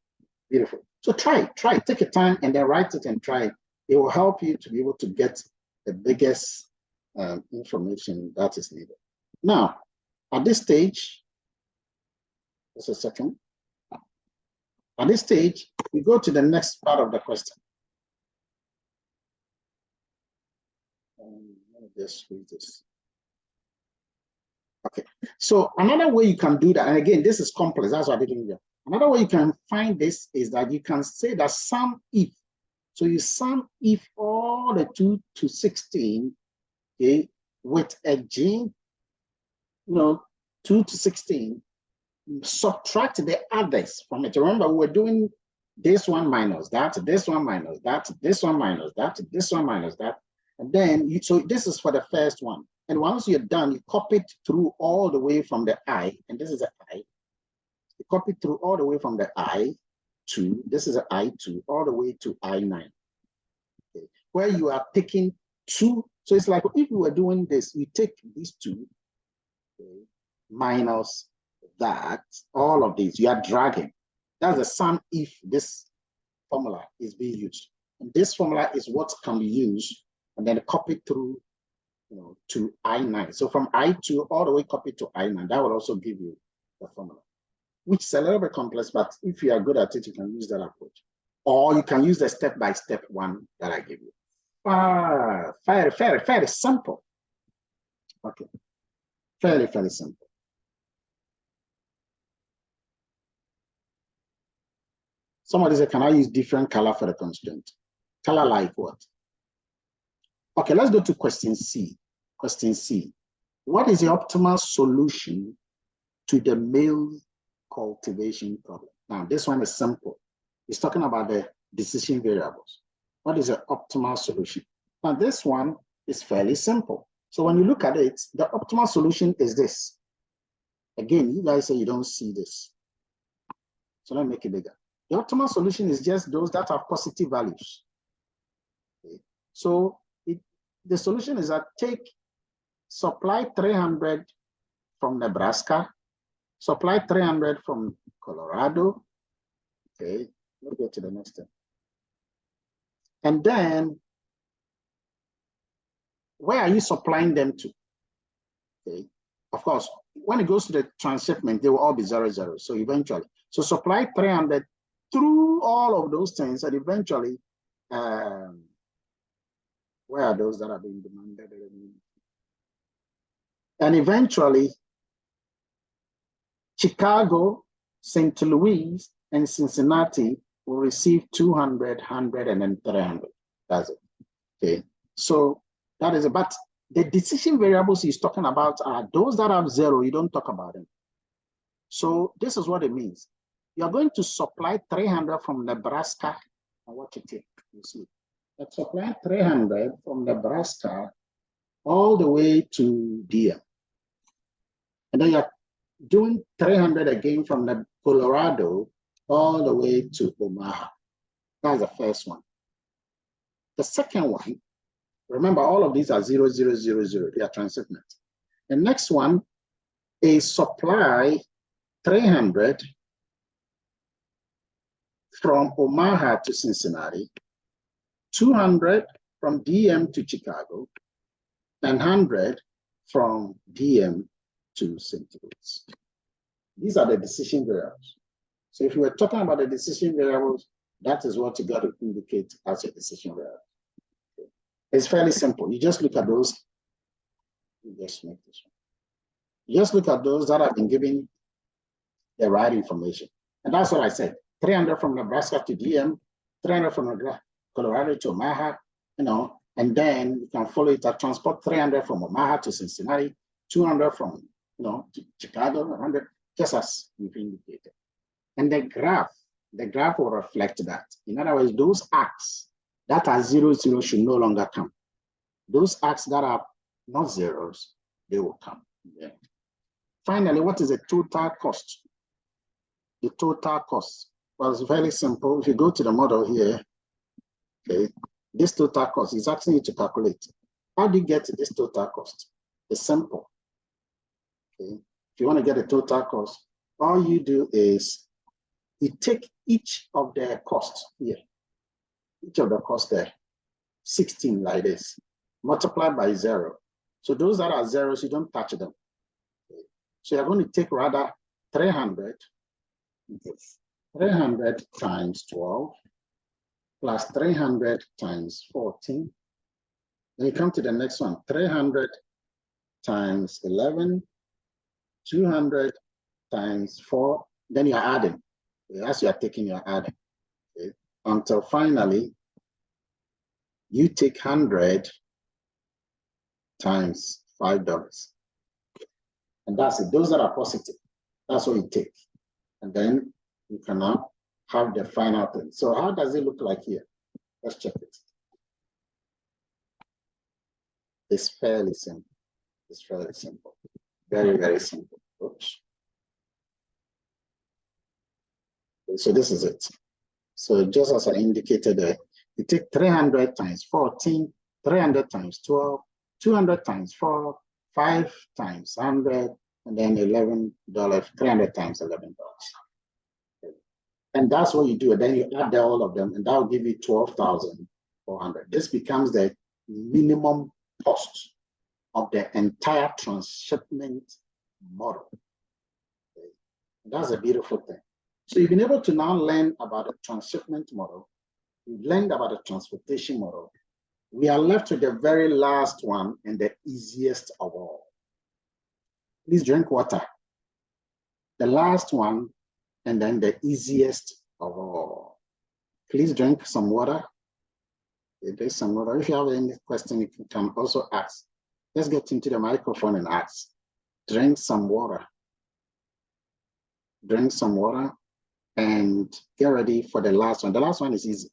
beautiful. So try, take your time and then write it and try it. It will help you to be able to get the biggest information that is needed. Now, at this stage, just a second. At this stage, we go to the next part of the question. Let me just read this. Okay, so another way you can do that, and again, this is complex, that's what I didn't do. Another way you can find this is that you can say that sum if. So you sum if all the 2 to 16, okay, with a G, 2 to 16, subtract the others from it. Remember, we're doing this one minus that, this one minus that, this one minus that, this one minus that. And then, so this is for the first one. And once you're done, you copy it through all the way from the I, and this is an I. You copy it through all the way from the I2, this is an I2, all the way to I9. Okay. Where you are taking 2, so it's like if you were doing this, you take these 2, okay, minus that, all of these, you are dragging. That's the sum if this formula is being used. And this formula is what can be used and then copied through to I9. So from I2 all the way copied to I9, that will also give you the formula, which is a little bit complex, but if you are good at it, you can use that approach. Or you can use the step-by-step one that I give you. Fairly simple. Okay, fairly simple. Somebody said, can I use different color for the constraint? Color like what? Okay, let's go to question C. Question C. What is the optimal solution to the maize cultivation problem? Now, this one is simple. It's talking about the decision variables. What is the optimal solution? Now, this one is fairly simple. So when you look at it, the optimal solution is this. Again, you guys say you don't see this. So let me make it bigger. The optimal solution is just those that have positive values. Okay. So the solution is that take supply 300 from Nebraska, supply 300 from Colorado. Okay, let's go to the next step. And then, where are you supplying them to? Okay, of course, when it goes to the transshipment, they will all be 0, 0. So eventually, so supply 300 through all of those things, and eventually, where are those that are being demanded? And eventually, Chicago, St. Louis, and Cincinnati will receive 200, 100, and then 300. That's it. Okay. So that is it. But the decision variables he's talking about are those that have 0, you don't talk about them. So this is what it means. You're going to supply 300 from Nebraska, and what you take, you see. But supply 300 from Nebraska all the way to DM. And then you're doing 300 again from the Colorado all the way to Omaha. That's the first one. The second one, remember all of these are 0, 0, 0, 0. They are transshipment. The next one is supply 300 from Omaha to Cincinnati, 200 from DM to Chicago, and 100 from DM to St. Louis. These are the decision variables. So if we were talking about the decision variables, that is what you got to indicate as a decision variable. Okay. It's fairly simple. You just look at those. You just make this one. You just look at those that have been given the right information. And that's what I said. 300 from Nebraska to DM, 300 from Colorado to Omaha, and then you can follow it at transport 300 from Omaha to Cincinnati, 200 from to Chicago, 100, just as you've indicated. And the graph will reflect that. In other words, those arcs that are 0, 0 should no longer come. Those arcs that are not zeros, they will come. Yeah. Finally, what is the total cost? The total cost was very simple. If you go to the model here, okay, this total cost is asking you to calculate. How do you get this total cost? It's simple. Okay. If you want to get the total cost, all you do is you take each of the costs here, each of the costs there, 16 like this, multiplied by 0. So those that are zeros, you don't touch them. Okay. So you're going to take rather 300, okay, 300 times 12 plus 300 times 14. Then you come to the next one, 300 times 11, 200 times 4, then you're adding. As you are taking, you're adding. Okay. Until finally, you take 100 times $5. And that's it. Those that are positive, that's what you take. And then you can now have the final thing. So how does it look like here? Let's check it. It's fairly simple. It's fairly simple. Very, very simple. Oops. So this is it. So just as I indicated there, you take 300 times 14, 300 times 12, 200 times 4, 5 times 100, and then $11, 300 times $11. And that's what you do. And then you add all of them, and that will give you 12,400. This becomes the minimum cost of the entire transshipment model. Okay. That's a beautiful thing. So you've been able to now learn about the transshipment model. You've learned about the transportation model. We are left with the very last one and the easiest of all. Please drink water. The last one and then the easiest of all. Please drink some water. There's some water. If you have any question, you can also ask. Let's get into the microphone and ask. Drink some water. Drink some water and get ready for the last one. The last one is easy.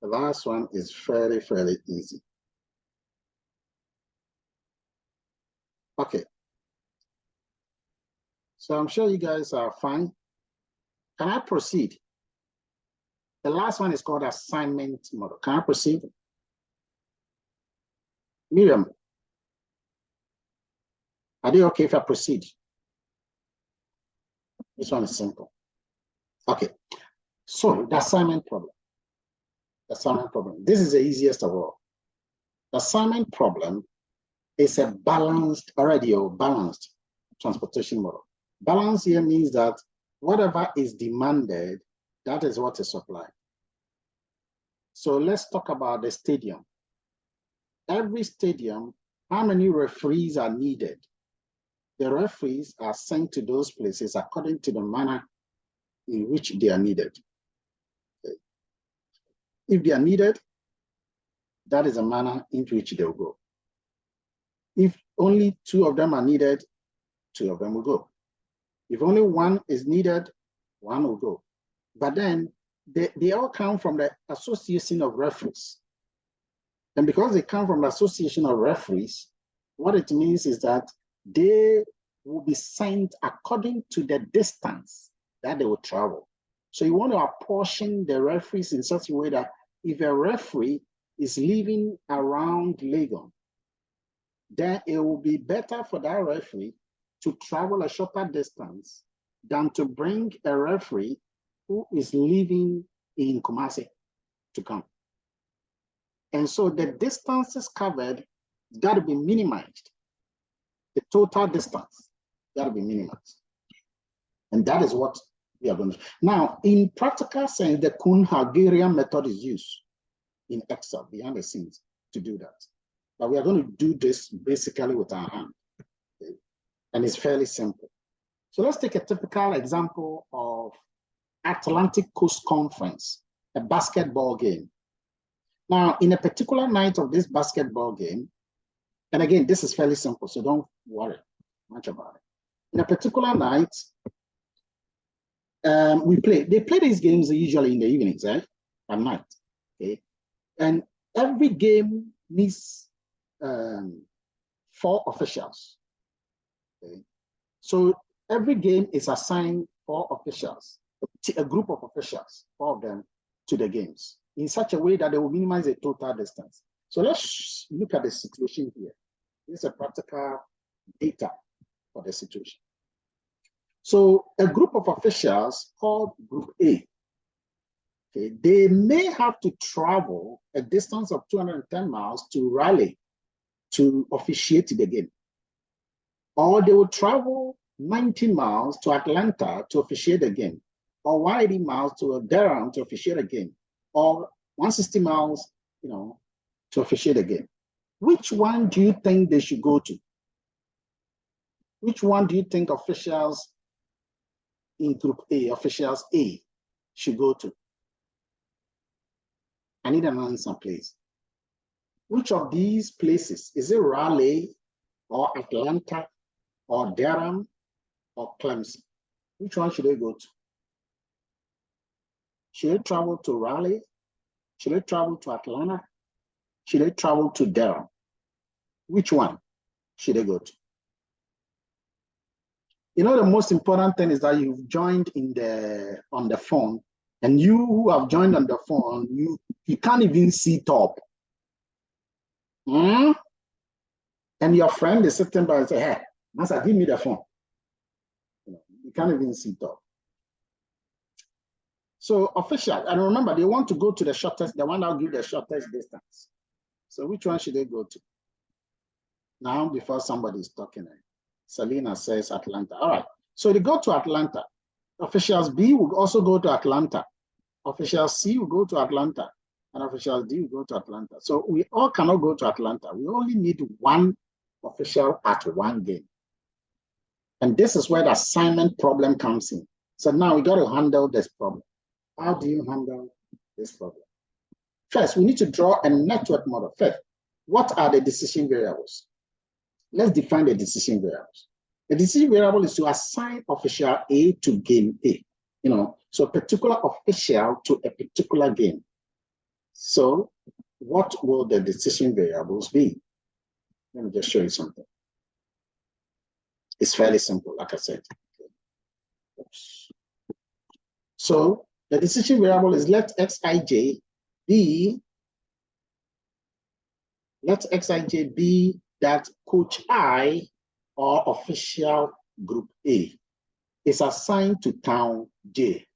The last one is fairly easy. Okay. So I'm sure you guys are fine. Can I proceed? The last one is called assignment model. Can I proceed? Miriam, are they okay if I proceed? This one is simple. Okay. So the assignment problem. The assignment problem. This is the easiest of all. The assignment problem is a balanced transportation model. Balance here means that whatever is demanded, that is what is supplied. So let's talk about the stadium. Every stadium, how many referees are needed? The referees are sent to those places according to the manner in which they are needed. Okay. If they are needed, that is the manner in which they will go. If only 2 of them are needed, 2 of them will go. If only 1 is needed, 1 will go. But then they all come from the association of referees. And because they come from the association of referees, what it means is that they will be sent according to the distance that they will travel. So you want to apportion the referees in such a way that if a referee is living around Legon, then it will be better for that referee to travel a shorter distance than to bring a referee who is living in Kumasi to come. And so the distances covered got to be minimized. The total distance got to be minimized. And that is what we are going to do. Now, in practical sense, the Kuhn-Hungarian method is used in Excel behind the scenes to do that. But we are going to do this basically with our hand. Okay? And it's fairly simple. So let's take a typical example of Atlantic Coast Conference, a basketball game. Now, in a particular night of this basketball game, and again, this is fairly simple, so don't worry much about it. In a particular night, they play these games usually in the evenings, right? At night, okay? And every game needs 4 officials, okay? So every game is assigned 4 officials, a group of officials, 4 of them, to the games in such a way that they will minimize the total distance. So let's look at the situation here. This is a practical data for the situation. So a group of officials called Group A, okay, they may have to travel a distance of 210 miles to Raleigh to officiate the game. Or they will travel 19 miles to Atlanta to officiate the game, or 180 miles to Durham to officiate a game, or 160 miles, to officiate a game. Which one do you think they should go to? Which one do you think officials in Group A, officials A, should go to? I need an answer, please. Which of these places? Is it Raleigh, or Atlanta, or Durham, or Clemson? Which one should they go to? Should they travel to Raleigh? Should they travel to Atlanta? Should they travel to Durham? Which one should they go to? The most important thing is that you've joined on the phone, and you who have joined on the phone, you can't even see top. And your friend is sitting by and say, "Hey, Master, give me the phone." You can't even see top. So official, and remember, they want to go to the shortest, the one that will give the shortest distance. So which one should they go to? Now, before somebody is talking, Selena says Atlanta. All right, so they go to Atlanta. Officials B will also go to Atlanta. Official C will go to Atlanta. And official D will go to Atlanta. So we all cannot go to Atlanta. We only need one official at one game. And this is where the assignment problem comes in. So now we got to handle this problem. How do you handle this problem? First, we need to draw a network model. First, what are the decision variables? Let's define the decision variables. The decision variable is to assign official A to game A. So a particular official to a particular game. So what will the decision variables be? Let me just show you something. It's fairly simple, like I said. Oops. So the decision variable is let Xij be that coach I or official group A is assigned to town J.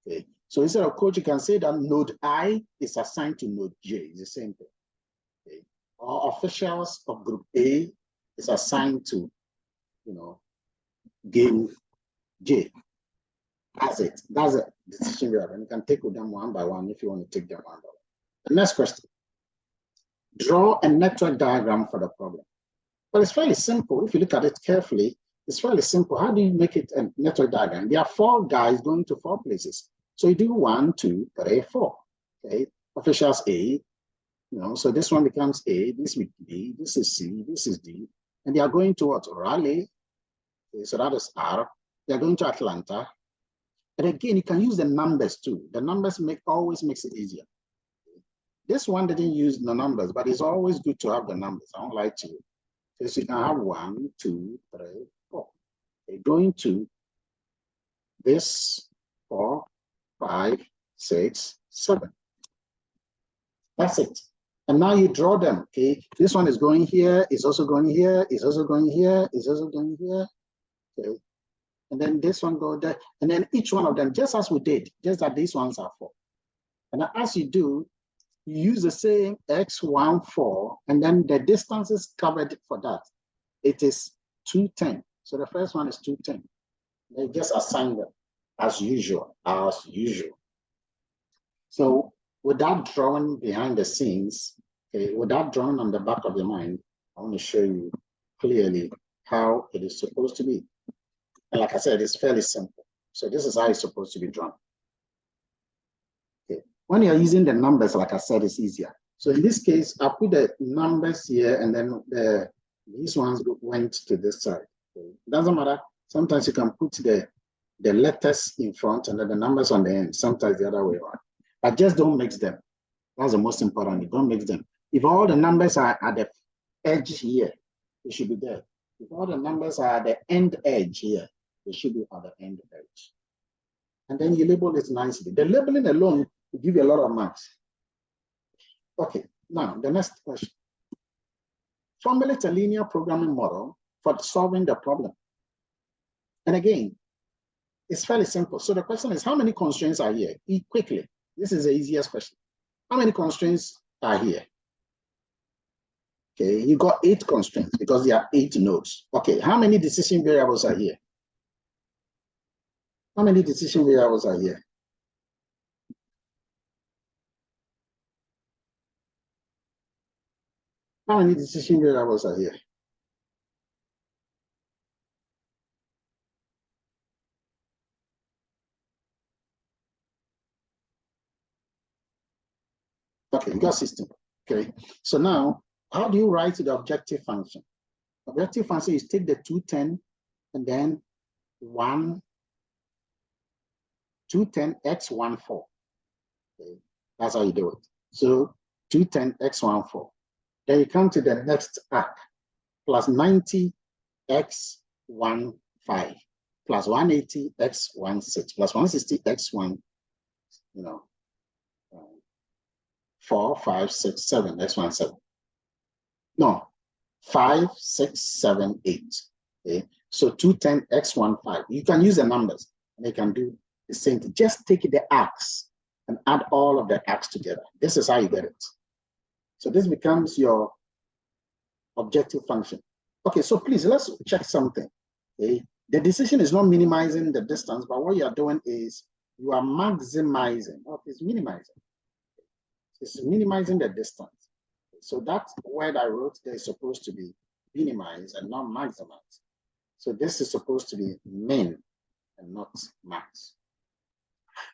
Okay. So instead of coach, you can say that node I is assigned to node J. It's the same thing. Okay. Or officials of group A is assigned to, game J. That's it. That's a decision variable. And you can take them one by one if you want to take them one by one. The next question. Draw a network diagram for the problem. Well, it's fairly simple. If you look at it carefully, it's fairly simple. How do you make it a network diagram? There are 4 guys going to 4 places. So you do 1, 2, 3, 4. Okay. Officials A, so this one becomes A, this is B, this is C, this is D. And they are going to what? Raleigh. Okay, so that is R. They are going to Atlanta. And again, you can use the numbers too. The numbers always makes it easier. This one didn't use the numbers, but it's always good to have the numbers. I won't lie to you. So you can have 1, 2, 3, 4. Okay, going to this 4, 5, 6, 7. That's it. And now you draw them. Okay, this one is going here, it's also going here, it's also going here, it's also going here. Okay. And then this one go there, and then each one of them, just as we did, just that these ones are 4. And as you do, you use the same x14, and then the distances covered for that, it is 210. So the first one is 210. They just assign them as usual, So without drawing behind the scenes, okay, without drawing on the back of your mind, I want to show you clearly how it is supposed to be. And like I said, it's fairly simple. So this is how it's supposed to be drawn. Okay. When you're using the numbers, like I said, it's easier. So in this case, I put the numbers here, and then these ones went to this side. Okay. It doesn't matter. Sometimes you can put the letters in front and then the numbers on the end. Sometimes the other way around. But just don't mix them. That's the most important. You don't mix them. If all the numbers are at the edge here, it should be there. If all the numbers are at the end edge here, they should be at the end edge. And then you label it nicely. The labeling alone will give you a lot of marks. Okay, now the next question. Formulate a linear programming model for solving the problem. And again, it's fairly simple. So the question is, how many constraints are here? Quickly, this is the easiest question. How many constraints are here? Okay, you got 8 constraints because there are 8 nodes. Okay, how many decision variables are here? How many decision variables are here? How many decision variables are here? Okay, you got 16. Okay, so now, how do you write the objective function? Objective function is take the 210 and then 210x14. Okay, that's how you do it. So 210x14. Then you come to the next arc, plus 90x15, plus 180x16, plus 160x1, 4, 5, 6, 7, x17. No, 5, 6, 7, 8. Okay, so 210x15. You can use the numbers and you can do the same thing. Just take the arcs and add all of the arcs together. This is how you get it. So this becomes your objective function. Okay, so please let's check something. Okay, The decision is not minimizing the distance, but what you are doing is you are maximizing. Oh, it's minimizing. It's minimizing the distance. So that word I wrote there is supposed to be minimize and not maximize. So this is supposed to be min and not max.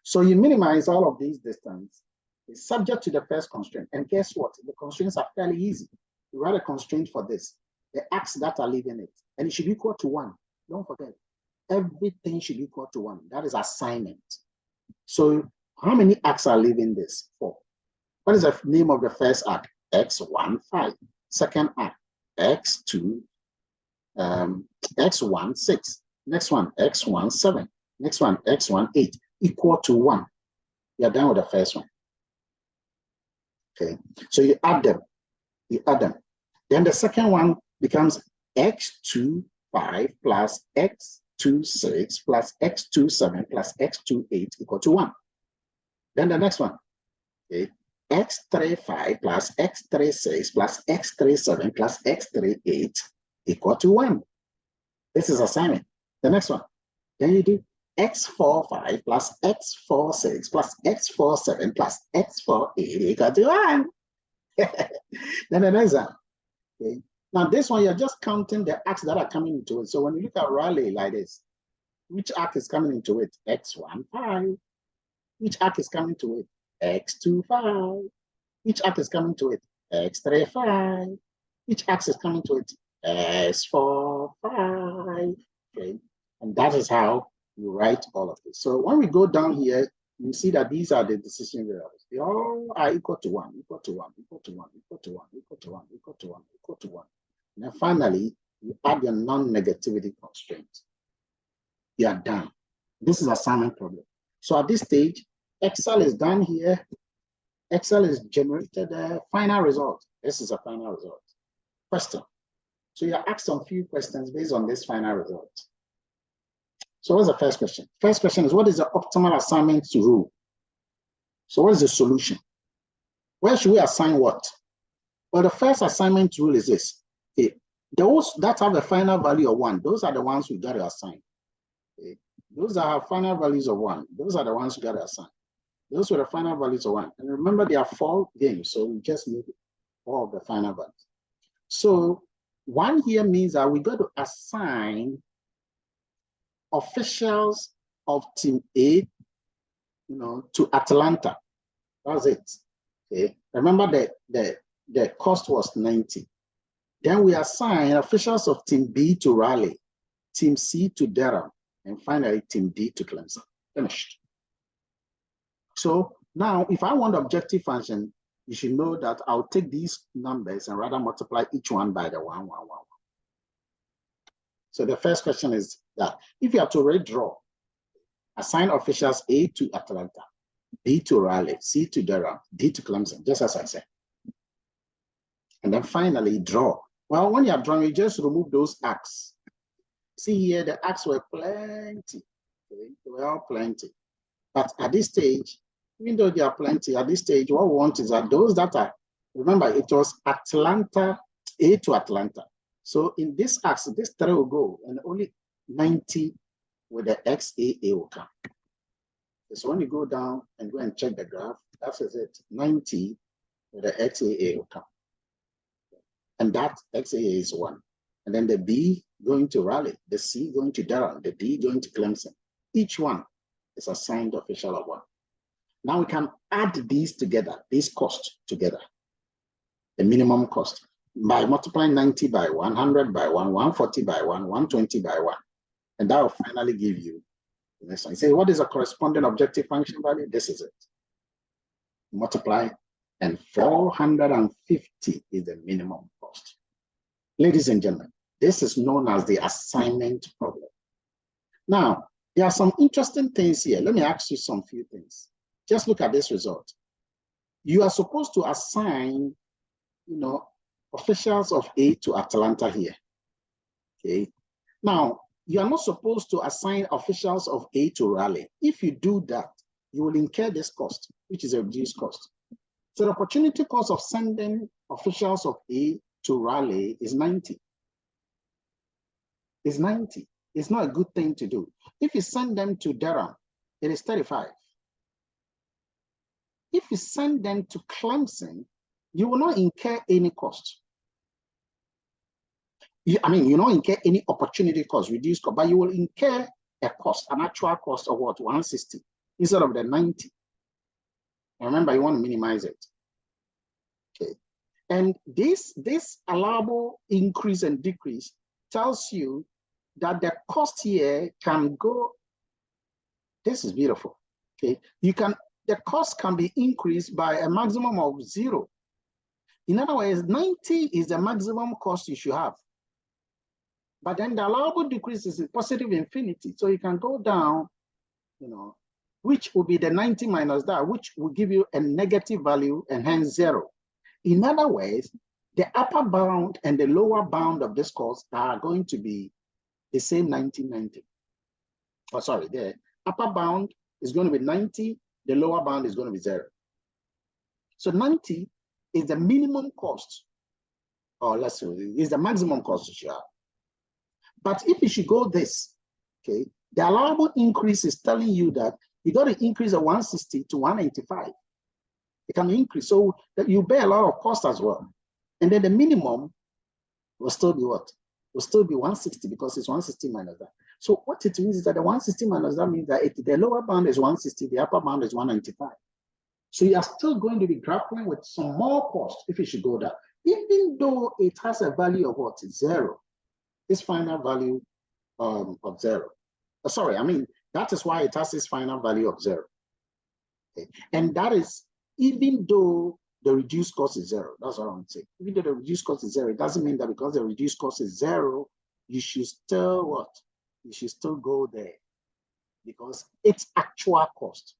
So you minimize all of these distance. It's subject to the first constraint. And guess what? The constraints are fairly easy. You write a constraint for this. The acts that are leaving it. And it should be equal to 1. Don't forget. Everything should be equal to 1. That is assignment. So how many acts are leaving this? 4. What is the name of the first act? X1, 5. Second act, X2, X1, 6. Next one, X1, 7. Next one, X1, 8. Equal to 1. You're done with the first one. Okay, so you add them. You add them. Then the second one becomes X2, 5 plus X2, 6 plus X2, 7 plus X2, 8 equal to 1. Then the next one, okay, X3, 5 plus X3, 6 plus X3, 7 plus X3, 8 equal to 1. This is assignment. The next one, then you do X4, 5 plus X4, 6 plus X4, 7 plus X4, 8 equal to 1. Then the next one, okay. Now this one, you're just counting the acts that are coming into it. So when you look at Raleigh like this, which act is coming into it? X1, 5. Which act is coming to it? X2, 5. Which act is coming to it? X3, 5. Which act is coming to it? S4, 5. Okay. And that is how you write all of this. So when we go down here, you see that these are the decision variables. They all are equal to 1, equal to 1, equal to 1, equal to 1, equal to 1, equal to 1, equal to 1. And then finally, you add your non-negativity constraint. You are done. This is assignment problem. So at this stage, Excel is done here. Excel is generated a final result. This is a final result. Question. So you're asked some few questions based on this final result. So what's the first question? First question is, what is the optimal assignment to rule? So what is the solution? Where should we assign what? Well, the first assignment rule is this. Okay. Those that have a final value of 1, those are the ones we got to assign. Okay. Those that have final values of 1, those are the ones we got to assign. Those were the final values of 1. And remember, there are 4 games, so we just need all of the final values. So 1 here means that we got to assign officials of team A, to Atlanta. That's it. Okay. Remember that the cost was 90. Then we assign officials of team B to Raleigh, team C to Durham, and finally team D to Clemson. Finished. So now, if I want the objective function, you should know that I'll take these numbers and rather multiply each one by the 1, 1, 1, 1. So the first question is that if you have to redraw, assign officials A to Atlanta, B to Raleigh, C to Durham, D to Clemson, just as I said. And then finally draw. Well, when you are drawing, you just remove those acts. See here, the acts were plenty. Okay? They were all plenty. But at this stage, even though there are plenty, at this stage, what we want is that those that are, remember, it was Atlanta, A to Atlanta. So in this axis, this 3 will go, and only 90 with the XAA will come. So when you go down and go and check the graph, that is it, 90 with the XAA will come. And that XAA is 1. And then the B going to Raleigh, the C going to Durham, the D going to Clemson. Each one is assigned official of 1. Now we can add these together, these costs together, the minimum cost, by multiplying 90 by 1, 100 by 1, 140 by 1, 120 by 1. And that will finally give you the next one. You say, what is a corresponding objective function value? This is it. Multiply, and 450 is the minimum cost. Ladies and gentlemen, this is known as the assignment problem. Now, there are some interesting things here. Let me ask you some few things. Just look at this result. You are supposed to assign, officials of A to Atlanta here. Okay. Now, you are not supposed to assign officials of A to Raleigh. If you do that, you will incur this cost, which is a reduced cost. So the opportunity cost of sending officials of A to Raleigh is 90. Is 90. it's not a good thing to do. If you send them to Durham, it is 35. If you send them to Clemson, you will not incur any cost. You not incur any opportunity cost, reduced cost, but you will incur a cost, an actual cost of what? 160 instead of the 90. And remember, you want to minimize it. Okay. And this allowable increase and decrease tells you that the cost here can go. This is beautiful. Okay. The cost can be increased by a maximum of 0. In other words, 90 is the maximum cost you should have. But then the allowable decrease is a positive infinity. So you can go down, which will be the 90 minus that, which will give you a negative value and hence 0. In other words, the upper bound and the lower bound of this cost are going to be the same 90. Oh, sorry, the upper bound is going to be 90, the lower bound is going to be 0. So 90 is the minimum cost, or let's say, is the maximum cost you should have. But if you should go this, okay, the allowable increase is telling you that you got to increase a 160 to 195. It can increase, so that you bear a lot of cost as well. And then the minimum will still be what? Will still be 160 because it's 160 minus that. So what it means is that the 160 minus that means that the lower bound is 160, the upper bound is 195. So you are still going to be grappling with some more cost if you should go down, even though it has a value of what? 0. This final value of 0. That is why it has this final value of 0. Okay. And that is even though the reduced cost is 0. That's what I'm saying. Even though the reduced cost is 0, it doesn't mean that because the reduced cost is 0, you should still what? You should still go there because its actual cost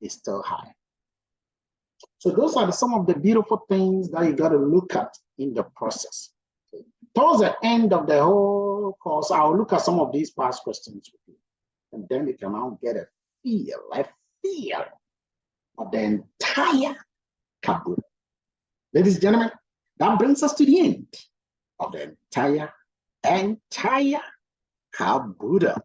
is still high. So those are some of the beautiful things that you got to look at in the process. Okay. Towards the end of the whole course, I'll look at some of these past questions with you. And then you can now get a feel of the entire Kabbalah. Ladies and gentlemen, that brings us to the end of the entire Kabbalah.